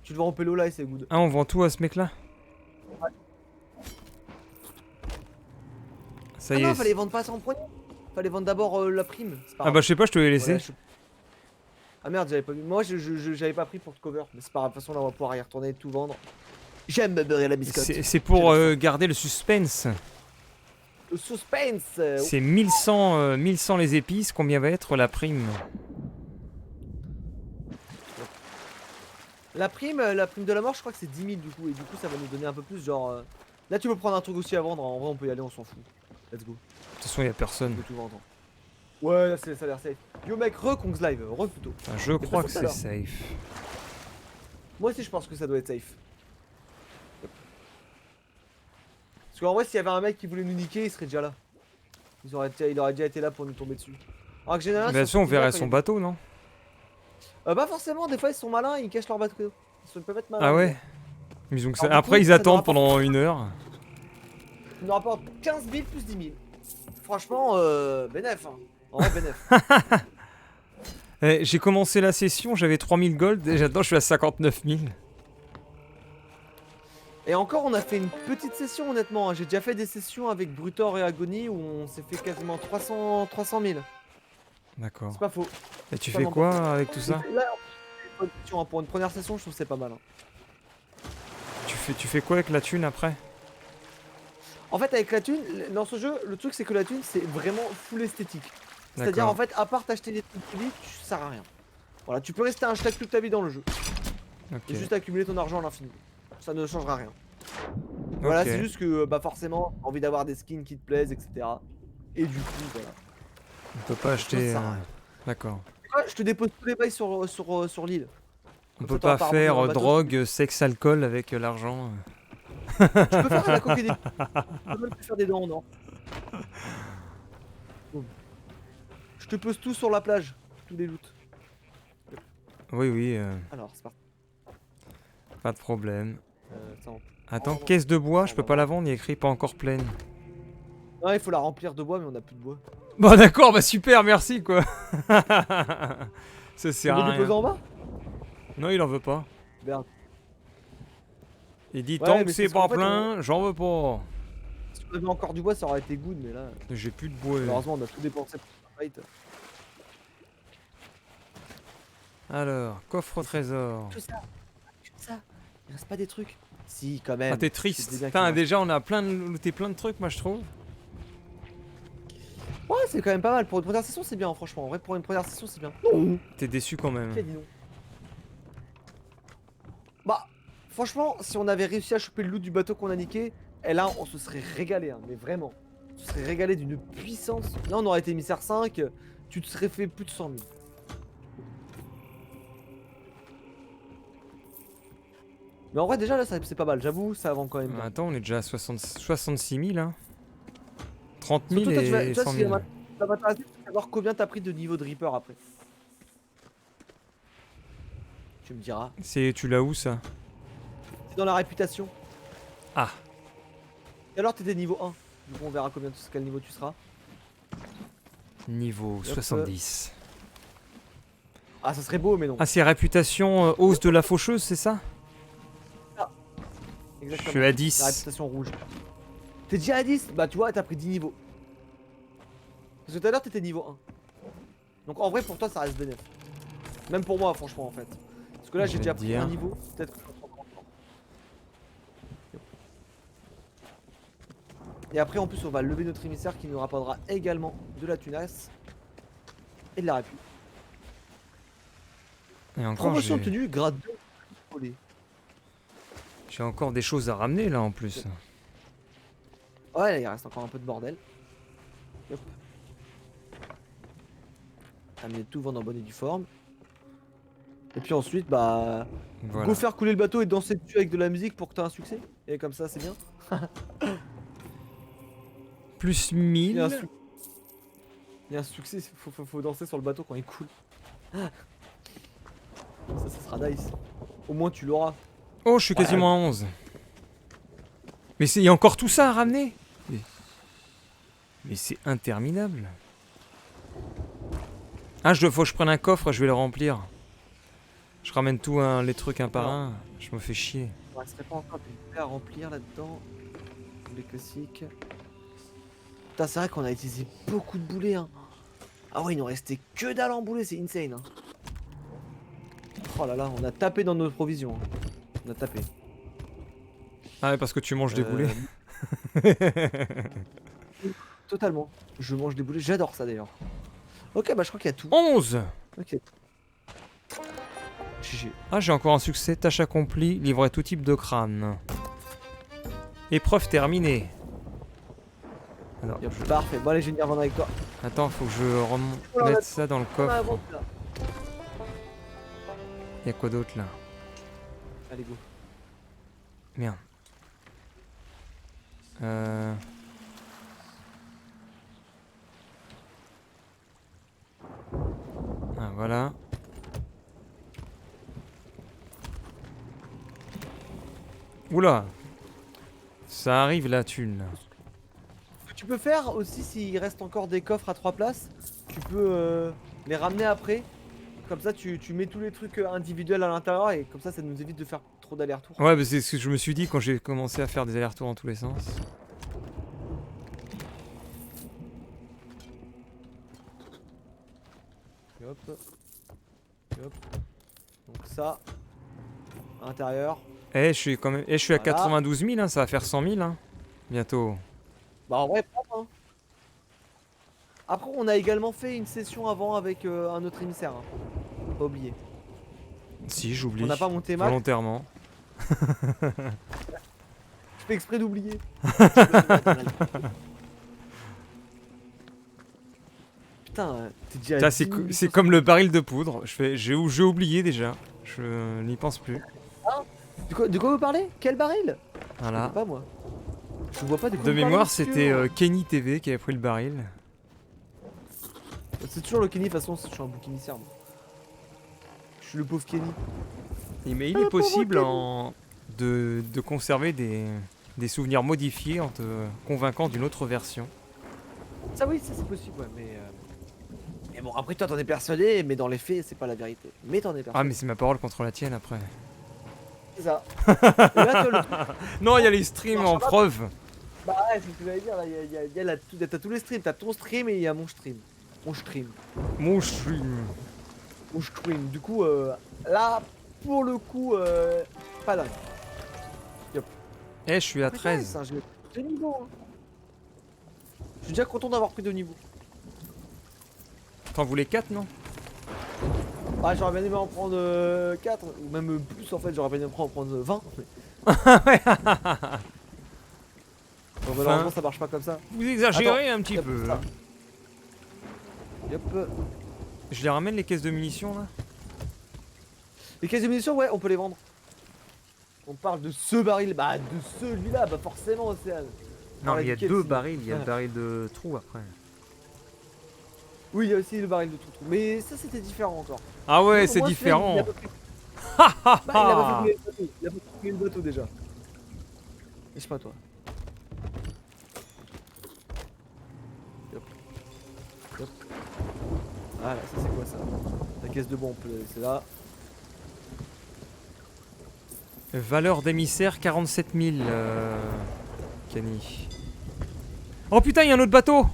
Tu le vends au pélo là et c'est good. Ah, on vend tout à ce mec-là? Ça Ah y non, est. fallait vendre pas ça en premier. Fallait vendre d'abord la prime. C'est pas Ah grave. bah je sais pas, je te l'ai laissé. Voilà, Ah merde, j'avais pas vu. Moi, j'avais pas pris pour te cover. Mais c'est pas grave, de toute façon, là, on va pouvoir y retourner et tout vendre. J'aime me beurrer la biscotte. C'est pour garder le suspense. Le suspense. C'est 1100 les épices. Combien va être la prime? La prime de la mort, je crois que c'est 10 000 du coup. Et du coup, ça va nous donner un peu plus. Genre. Là, tu peux prendre un truc aussi à vendre. En vrai, on peut y aller, on s'en fout. Let's go. De toute façon, y a On personne. peut tout vendre. Ouais, là, ça a l'air safe. Yo, mec, Kongs live. Plutôt. Enfin, je crois que ça, c'est alors. safe. Moi aussi, je pense que ça doit être safe. Parce qu'en vrai, s'il y avait un mec qui voulait nous niquer, il serait déjà là. Il aurait déjà été là pour nous tomber dessus. Alors que généralement, Mais de toute façon, on verrait son bateau, non? Pas forcément, des fois ils sont malins et ils cachent leur bateau. Ils peuvent être malins. Ah ouais? Mais donc, Alors, du après, coup, ils ça nous attendent rapporte- pendant 1 heure. Ils nous rapportent 15 000 plus 10 000. Franchement, bénef. Hein. En vrai, bénef. J'ai commencé la session, j'avais 3000 gold. Et maintenant, je suis à 59 000. Et encore, on a fait une petite session, honnêtement. J'ai déjà fait des sessions avec Brutor et Agony où on s'est fait quasiment 300 000. D'accord. C'est pas faux. Et tu pas fais mon quoi avec tout ça? Et là, pour une première session, je trouve que c'est pas mal. Hein. Tu fais quoi avec la thune après? En fait, avec la thune, dans ce jeu, le truc c'est que la thune c'est vraiment full esthétique. C'est-à-dire D'accord. en fait, à part t'acheter des trucs plus vite, tu sers à rien. Voilà, tu peux rester un schlag toute ta vie dans le jeu Ok. et juste accumuler ton argent à l'infini. Ça ne changera rien. Voilà, Ok. c'est juste que bah forcément, envie d'avoir des skins qui te plaisent, etc. Et du coup, voilà. On peut pas acheter. sert à rien. D'accord. Ouais, je te dépose tous les bails sur l'île. On Comme peut ça, t'auras pas pas rebondi dans faire le bateau. drogue, sexe, alcool avec l'argent. Tu peux faire de la coque et des... Tu peux même faire des dents en or. Boum. Je te pose tout sur la plage, tous les loots. Oui, oui, Alors, c'est parti. pas de problème. Ça, Attends, Oh, caisse de bois, on je peux va pas la voir. vendre, il y a écrit pas encore pleine. Non, il faut la remplir de bois, mais on a plus de bois. Bon, d'accord, bah super, merci quoi. Ça Tu sert veux à déposer rien. en bas? Non, il en veut pas. Merde. Il dit Ouais, tant mais que c'est c'est parce pas qu'en fait, plein, j'en veux pas. Si on avait encore du bois, ça aurait été good, mais là, J'ai plus de bois. malheureusement, on a tout dépensé pour la fight. Alors, coffre au trésor. Tout ça. Il reste pas des trucs. Si, quand même. Ah, t'es C'est triste. bien qu'il Putain, reste. déjà, on a looté plein de trucs, moi je trouve. Ouais, c'est quand même pas mal. Pour une première session, c'est bien, franchement. En vrai, pour une première session, c'est bien. T'es déçu quand même. Qui a dit non? Bah, franchement, si on avait réussi à choper le loot du bateau qu'on a niqué, et là, on se serait régalé, hein, mais vraiment. On se serait régalé d'une puissance. Là, on aurait été émissaire 5, tu te serais fait plus de 100 000. Mais en vrai, déjà, là, c'est pas mal, j'avoue, ça avance quand même. bien. Attends, on est déjà à 66 000 hein. 30 000 Surtout, toi, tu vas- et toi, 100 ce qui 000. va m'intéresser, c'est de savoir combien t'as pris de niveau de Reaper après. Tu me diras. Tu l'as où ça? C'est dans la réputation. Ah, Et alors, t'étais niveau 1. Du coup, on verra quel niveau tu seras. niveau 70. Ah, ça serait beau, mais non. Ah, c'est réputation hausse de la faucheuse, c'est ça? Je Exactement. suis à La 10. réputation rouge. T'es déjà à 10? Bah, tu vois, t'as pris 10 niveaux. Parce que tout à l'heure, t'étais niveau 1. Donc, en vrai, pour toi, ça reste bénéf. Même pour moi, franchement, en fait. Parce que là, Je j'ai vais déjà te pris dire. un niveau. Peut-être que je vais prendre encore. Et après, en plus, on va lever notre émissaire qui nous rapportera également de la tunasse et de la répu. Et encore, Promotion j'ai obtenue, grade 2. Olé. j'ai encore des choses à ramener là en plus. Ouais, là, il reste encore un peu de bordel. Hop. Amener tout vendre en bonne et due forme. Et puis ensuite, bah. Voilà. Go faire couler le bateau et danser dessus avec de la musique pour que t'aies un succès. Et comme ça, c'est bien. Plus Il y a un 1000. suc- il y a un succès, faut danser sur le bateau quand il coule. Ça sera nice. Au moins tu l'auras. Oh, je suis quasiment à 11. Mais il y a encore tout ça à ramener. Mais c'est interminable. Ah, faut que je prenne un coffre, je vais le remplir. Je ramène tout les trucs un par un. Je me fais chier. Il ne resterait pas encore des boulets à remplir là-dedans. Boulets classiques. Putain, c'est vrai qu'on a utilisé beaucoup de boulets. Hein. Ah ouais, il nous restait que dalle en boulets, c'est insane. Hein. Oh là là, on a tapé dans nos provisions. Hein. On a tapé. Ah ouais, parce que tu manges des boulets. Totalement. Je mange des boulets, j'adore ça d'ailleurs. Ok, bah je crois qu'il y a tout. 11. Ok. GG. Ah, j'ai encore un succès. Tâche accomplie. Livrer tout type de crâne. Épreuve terminée. Alors, Yep, parfait. Bon allez, je vais venir vendre avec toi. attends, faut que je Oh là là, remette ça dans le On a coffre. avancé, là. Y'a quoi d'autre là? Allez, go. Merde. Ah, voilà. Oula. Ça arrive la thune. Ce que tu peux faire aussi, s'il reste encore des coffres à 3 places, tu peux les ramener après. Comme ça, tu mets tous les trucs individuels à l'intérieur et comme ça nous évite de faire trop d'allers-retours. Ouais, bah c'est ce que je me suis dit quand j'ai commencé à faire des allers-retours dans tous les sens. Et hop. Et hop. Donc ça, à l'intérieur. Eh, je suis quand même. Eh, je suis à Voilà. 92 000, hein, ça va faire 100 000, hein. Bientôt. Bah en vrai, pas hein. Après, on a également fait une session avant avec un autre émissaire. Hein. Pas oublier. Si, j'oublie. On n'a pas monté mal. Volontairement. Je fais exprès d'oublier. Putain, t'es déjà. Ça, à c'est 10 000 c'est comme le baril de poudre. J'ai oublié déjà. Je n'y pense plus. De quoi vous parlez? Quel baril? Je Voilà. sais pas moi. Je vois pas de quoi De vous parlez, mémoire, monsieur. c'était Kenny TV qui avait pris le baril. C'est toujours le Kenny, de toute façon, je suis un bouc émissaire. Moi. Je suis le pauvre Kenny. Mais il Ah, est le pauvre possible Kenny. de conserver des souvenirs modifiés en te convainquant d'une autre version. Ça, oui, ça c'est possible, ouais, mais. Mais bon, après, toi t'en es persuadé, mais dans les faits, c'est pas la vérité. Mais t'en es persuadé. Ah, mais c'est ma parole contre la tienne après. C'est ça. Et là, tu vois, le truc. Non, il y a les streams en preuve. Bah, ouais, c'est ce que j'allais dire. Là, t'as tous les streams. T'as ton stream et il y a mon stream. Mon stream. Mon stream. Mon stream. Du coup, là, pour le coup, pas dingue. Eh, je suis à Putain, 13. c'est un jeu de niveau. Hein. Je suis déjà content d'avoir pris 2 niveaux. T'en voulais 4, non? Ah, j'aurais bien aimé en prendre 4, ou même plus en fait, j'aurais bien aimé en prendre 20. Mais... Bon, malheureusement, ça marche pas comme ça. Vous exagérez Attends, un petit yep, peu. ça. Yep. Je les ramène les caisses de munitions là. Les caisses de munitions, ouais, on peut les vendre. On parle de ce baril, bah de celui-là, bah forcément, Océane. Non, mais il y a duquel, deux sinon. barils. Il y a le Ouais. baril de trou après. Oui, il y a aussi le baril de tout. Mais ça, c'était différent encore. Ah ouais, Moi, c'est celui-là, différent. Il a pas fait- bah, il a pas fait couler le bateau. Il a pas fait couler le bateau déjà. Je sais pas toi. Hop. Hop. Voilà, ça c'est quoi ça? La caisse de bois, on peut la laisser là. Valeur d'émissaire 47 000. Kenny. Oh putain, il y a un autre bateau.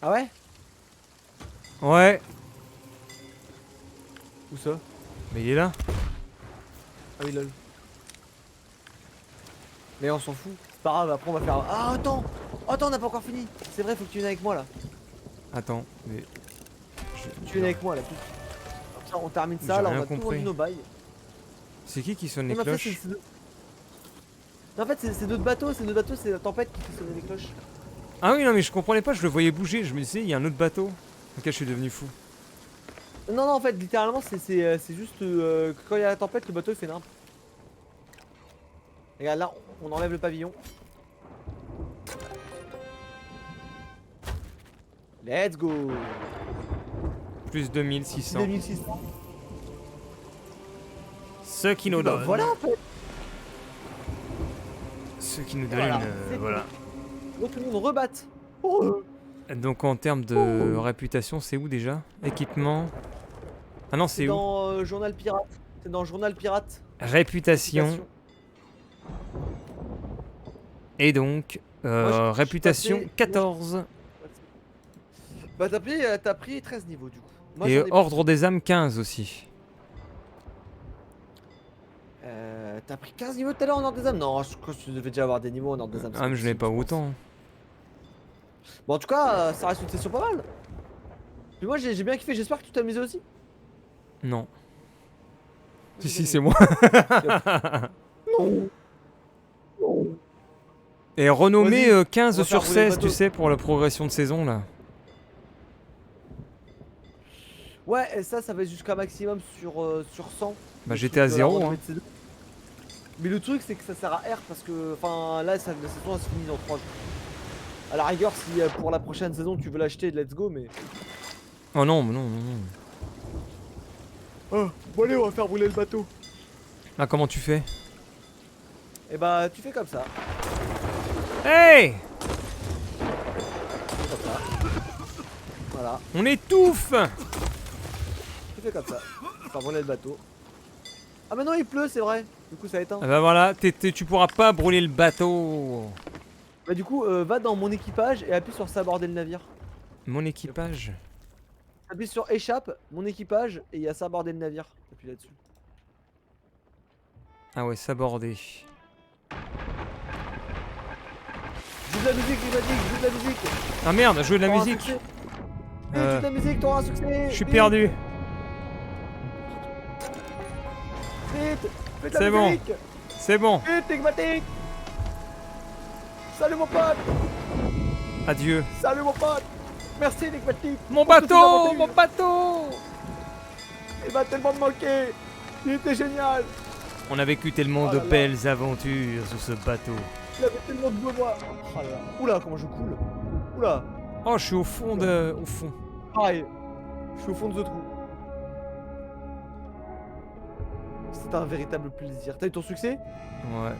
Ah ouais? Ouais. Où ça? Mais il est là. Ah oui, lol. Mais on s'en fout. C'est pas grave, après on va faire. Ah, attends! Attends, on n'a pas encore fini! C'est vrai, faut que tu viennes avec moi là. Attends, mais. Tu viennes avec moi là. Comme ça, on termine ça, J'ai là, on rien va tout compris. rendre nos bails. C'est qui sonne les Non, mais en fait, cloches? Non, en fait, c'est d'autres bateaux, c'est la tempête qui fait sonner les cloches. Ah oui, non, mais je comprenais pas, je le voyais bouger. Je me disais, il y a un autre bateau. Ok, je suis devenu fou. Non, en fait, littéralement, c'est juste que quand il y a la tempête, le bateau il fait nimp. Regarde, là, on enlève le pavillon. Let's go. Plus 2600. 2600. Ce qui nous Bah, donne. voilà en fait. Ce qui nous donne. Voilà, c'est Voilà. Donc tout le monde rebatte. Oh. Donc en termes de réputation, c'est où déjà? Équipement. Ah non, C'est c'est où? dans Journal Pirate. C'est dans Journal Pirate. Réputation. Et donc, Moi, je suis réputation passé- 14. Bah t'as pris 13 niveaux du coup. Moi, Et j'en ai ordre des âmes 15 aussi. T'as pris 15 niveaux tout à l'heure en ordre des âmes? Non, je crois que tu devais déjà avoir des niveaux en ordre des âmes. Ah mais je n'ai pas autant. Bon en tout cas, ça reste une session pas mal. Puis moi j'ai bien kiffé, j'espère que tu t'es amusé aussi. Non. Si J'ai si c'est amusé. moi. Non. Non. Et renommé Vas-y, 15 on va sur faire rouler le 16 tu bateau. sais pour la progression de saison là. Ouais, et ça va jusqu'à maximum sur 100. Bah Le j'étais truc à de la 0 renommée hein. de saison. Mais le truc c'est que ça sert à R parce que, enfin là la saison elle se finit dans 3 jours. À la rigueur si pour la prochaine saison tu veux l'acheter, let's go mais... Oh non, mais non, non, non. Oh, bon allez on va faire rouler le bateau. Ah comment tu fais? Et bah tu fais comme ça. Hey! Tu fais comme ça. Voilà, On étouffe! tu fais comme ça. Faire rouler le bateau. Ah mais non il pleut c'est vrai. Du coup ça éteint. Ah bah voilà, tu pourras pas brûler le bateau. Bah du coup va dans mon équipage et appuie sur saborder le navire. Mon équipage. Appuie sur échappe, mon équipage et il y a saborder le navire. Appuie là-dessus. Ah ouais, saborder. Joue de la musique les magiques, joue de la musique. Ah merde, jouer de la T'auras un musique. succès. Eh, joue de la musique, t'auras un succès. Je suis Vite, perdu. Vite, fais de la C'est bon. musique. C'est bon. Vite, Enigmatique. Salut mon pote. Adieu. Salut mon pote. Merci Enigmatique. Mon pour toutes ces bateau! aventures. Mon bateau! Il va tellement me manquer. Il était génial. On a vécu tellement Oh de là là. belles aventures sur ce bateau. Il avait tellement de besoin. Oh là là. Oula, comment je coule. Oula. Oh, je suis au fond de... Au fond. Pareil. Je suis au fond de ce trou. C'est un véritable plaisir. T'as eu ton succès? Ouais.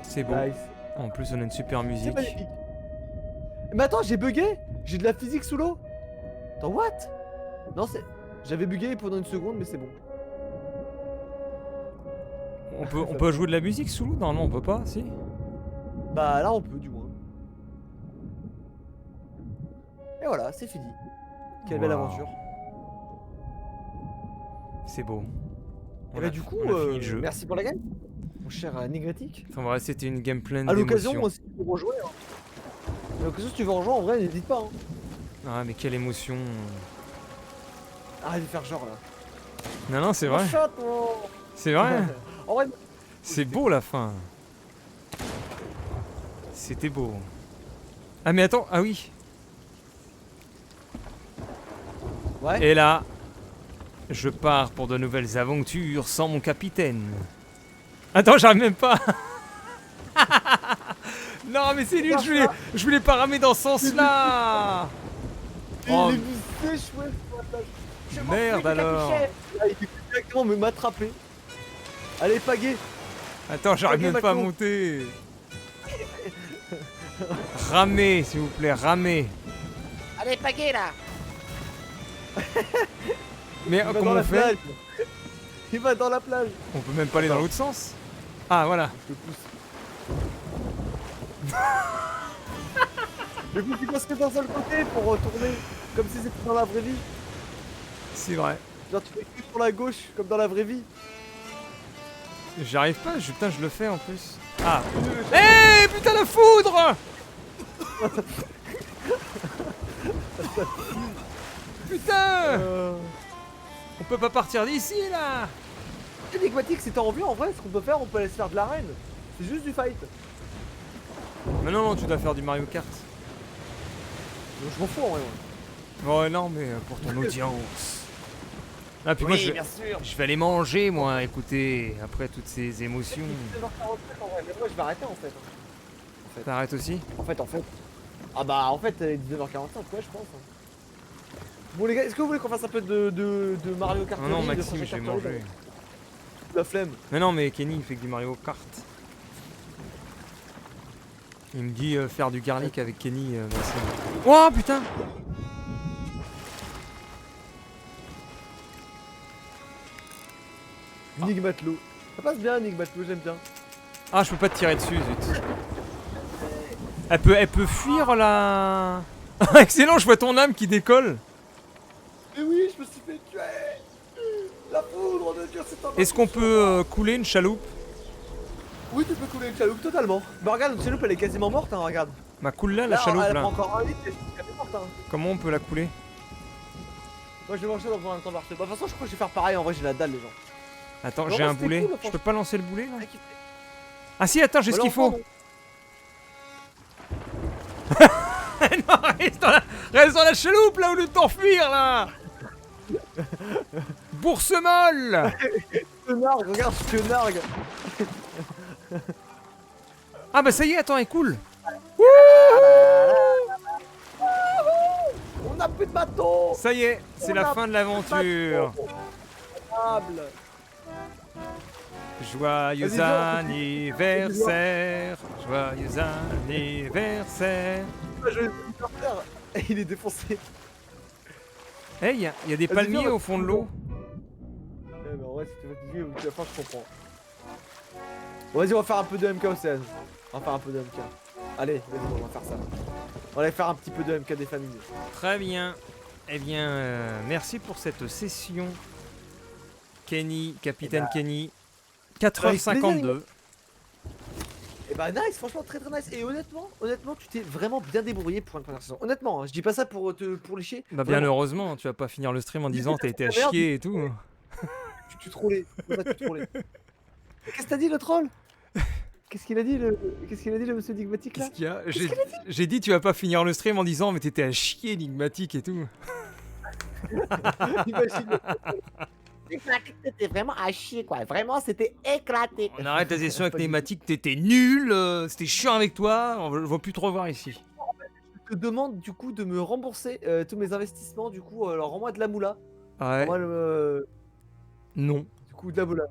C'est bon. Nice. En plus, on a une super C'est musique. magnifique. Mais attends, j'ai bugué. J'ai de la physique sous l'eau. Attends, what? Non, c'est... J'avais bugué pendant une seconde, mais c'est bon. On peut jouer de la musique sous l'eau? Normalement, on peut pas, si? Bah là, on peut, du moins. Et voilà, c'est fini. Quelle belle Wow. aventure. C'est beau. Et On bah a- du coup, on a fini le jeu. merci pour la game. Mon cher Négrétique. Enfin voilà, c'était une game pleine À l'occasion, d'émotions. moi aussi, tu veux rejouer. Hein. À l'occasion, si tu veux rejoindre, en vrai, n'hésite pas. Hein. Ah mais quelle émotion. Arrête de faire genre là. Non non, c'est vrai. Oh, shot, oh. C'est vrai. En vrai, C'est beau la fin. C'était beau. Ah mais attends, ah oui. ouais. Et là, je pars pour de nouvelles aventures sans mon capitaine. Attends, j'arrive même pas. Non mais c'est nul, je voulais pas ramer dans ce sens-là. Oh. Il est vissé, chouette sur la plage. Je m'en Merde, fous, alors. capitaine. Ah, il peut directement me m'attraper. Allez, Pagé. Attends, j'arrive Ok, même pas à Macron. monter. Ramez, s'il vous plaît, ramez. Allez, Pagé là. Mais Il va dans comment la on fait? plage. Il va dans la plage. On peut même pas aller dans l'autre sens. Ah voilà. Je le pousse. Le coup, tu passes que d'un seul côté pour retourner. Comme si c'était dans la vraie vie. C'est vrai. Genre, tu fais que sur la gauche, comme dans la vraie vie. J'arrive pas, putain, je le fais en plus. Ah. Eh putain la foudre. Putain. On peut pas partir d'ici là. Énigmatique, si t'as envie, en vrai, ce qu'on peut faire, on peut aller se faire de l'arène. C'est juste du fight. Mais non, non, tu dois faire du Mario Kart. Donc, je m'en fous en vrai. moi. Oh non, mais pour ton audience. Ah, puis moi, Oui, bien sûr. je vais aller manger, moi, écoutez, après toutes ces émotions. C'est 16h47 en vrai, mais moi je vais arrêter en fait. T'arrêtes aussi? En fait. Ah bah en fait, 19h45, ouais, je pense. Hein. Bon les gars, est-ce que vous voulez qu'on fasse un peu de Mario Kart? Non, non, de Maxime, Sunshine je vais Carter manger. La flemme. Mais non, mais Kenny, il fait que du Mario Kart. Il me dit faire du garlic avec Kenny. Oh putain! Nick Matelot. Ça passe bien, Nick Matelot, j'aime bien. Ah, je peux pas te tirer dessus, zut. Elle peut fuir la. Excellent, je vois ton âme qui décolle. Mais oui, je me suis fait tuer. La foudre de Dieu, c'est un... Est-ce qu'on peut couler une chaloupe? Oui, tu peux couler une chaloupe totalement. Bah regarde, notre chaloupe elle est quasiment morte, hein, regarde. Bah coule là, la chaloupe elle là. prend encore un litre, elle est morte, hein. Comment on peut la couler? Moi je vais marcher dans un temps marché. Bah de toute façon, je crois que je vais faire pareil, en vrai j'ai la dalle, les gens. Attends, Non, j'ai un c'était boulet. cool, Je peux pas lancer le boulet là? Ah, qui- Ah si, attends, j'ai Bah, ce qu'il l'enfant, faut. non. Non, reste dans la chaloupe là au lieu de t'enfuir là. Bourse molle. Je te nargue, regarde, je te nargue. Ah bah ça y est, attends, elle coule. On a plus de bateau. Ça y est, c'est On la a fin de l'aventure. Table. Joyeux Vas-y, viens. anniversaire. Joyeux anniversaire. Je vais le faire. Il est défoncé. Hey, y a des Vas-y, palmiers viens, au fond de l'eau. Ouais, mais en vrai, si tu veux fatigué ou tu vas faire, je comprends. Bon, vas-y, on va faire un peu de MK Océane. On va faire un peu de MK. Allez, vas-y, on va faire ça. On va aller faire un petit peu de MK des familles. Très bien. Eh bien, merci pour cette session. Kenny, capitaine Kenny. 4h52. Et bah nice, franchement très très nice. Et honnêtement, tu t'es vraiment bien débrouillé pour une conversation. Honnêtement, hein, je dis pas ça pour les chier. Bah bien Vraiment, heureusement, tu vas pas finir le stream en disant t'as été à Merde. chier et tout. tu trollais. C'est pour ça que tu trollais. Qu'est-ce que t'as dit le troll? Qu'est-ce qu'il a dit le monsieur énigmatique là? Qu'est-ce qu'il y a? J'ai dit tu vas pas finir le stream en disant mais t'étais à chier énigmatique et tout. Imagine. C'était vraiment à chier, quoi. Vraiment, c'était éclaté. On arrête la session avec énigmatique, t'étais nul, c'était chiant avec toi, on va plus te revoir ici. Je te demande du coup de me rembourser tous mes investissements. Du coup, alors rends-moi de la moula. Ouais, Rends-moi non. du coup de la moula.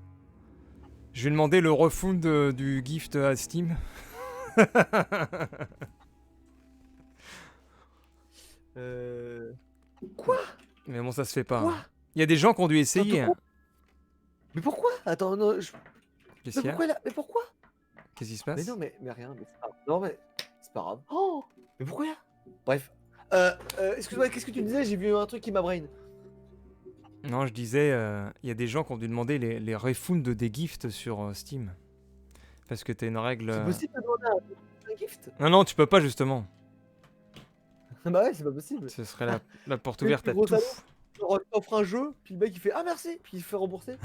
Je vais demander le refund du gift à Steam. Quoi? Mais bon, ça se fait pas. Quoi? Hein. Il y a des gens qui ont dû essayer. Hein. Mais pourquoi? Attends, non, Qu'est-ce mais qu'il y a? pourquoi là? Mais pourquoi? Qu'est-ce qui se passe? Mais non, mais rien. Mais c'est pas... Non, mais c'est pas grave. Oh! Mais pourquoi là? Bref. Excuse-moi, qu'est-ce que tu me disais? J'ai vu un truc qui m'a brain. Non, je disais, il y a des gens qui ont dû demander les refunds des gifts sur Steam. Parce que t'as une règle... C'est possible de demander un gift? Non, non, tu peux pas justement. Bah ouais, c'est pas possible. Ce serait la porte Mais ouverte le à gros tout. salaud. Genre, t'offres un jeu, puis le mec il fait ah merci, puis il se fait rembourser.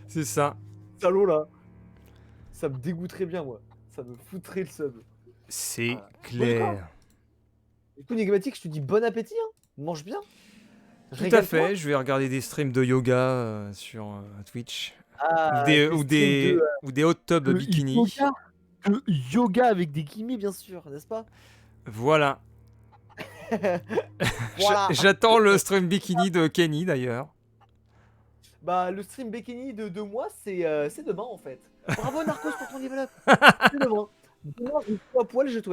C'est ça. Salaud là. Ça me dégoûterait bien moi. Ça me foutrait le sub. C'est Ah. clair. Du coup, Nigmatic, je te dis bon appétit, hein. Mange bien. Tout à Régale-toi. fait, je vais regarder des streams de yoga sur Twitch. Ah, ou des hot tubs de bikini. Yoga, de yoga avec des guillemets, bien sûr, n'est-ce pas? Voilà. Voilà. J'attends le stream bikini de Kenny d'ailleurs. Bah, le stream bikini de 2 mois, c'est demain en fait. Bravo Narcos pour ton level up. C'est demain. Demain, je suis à poil, je te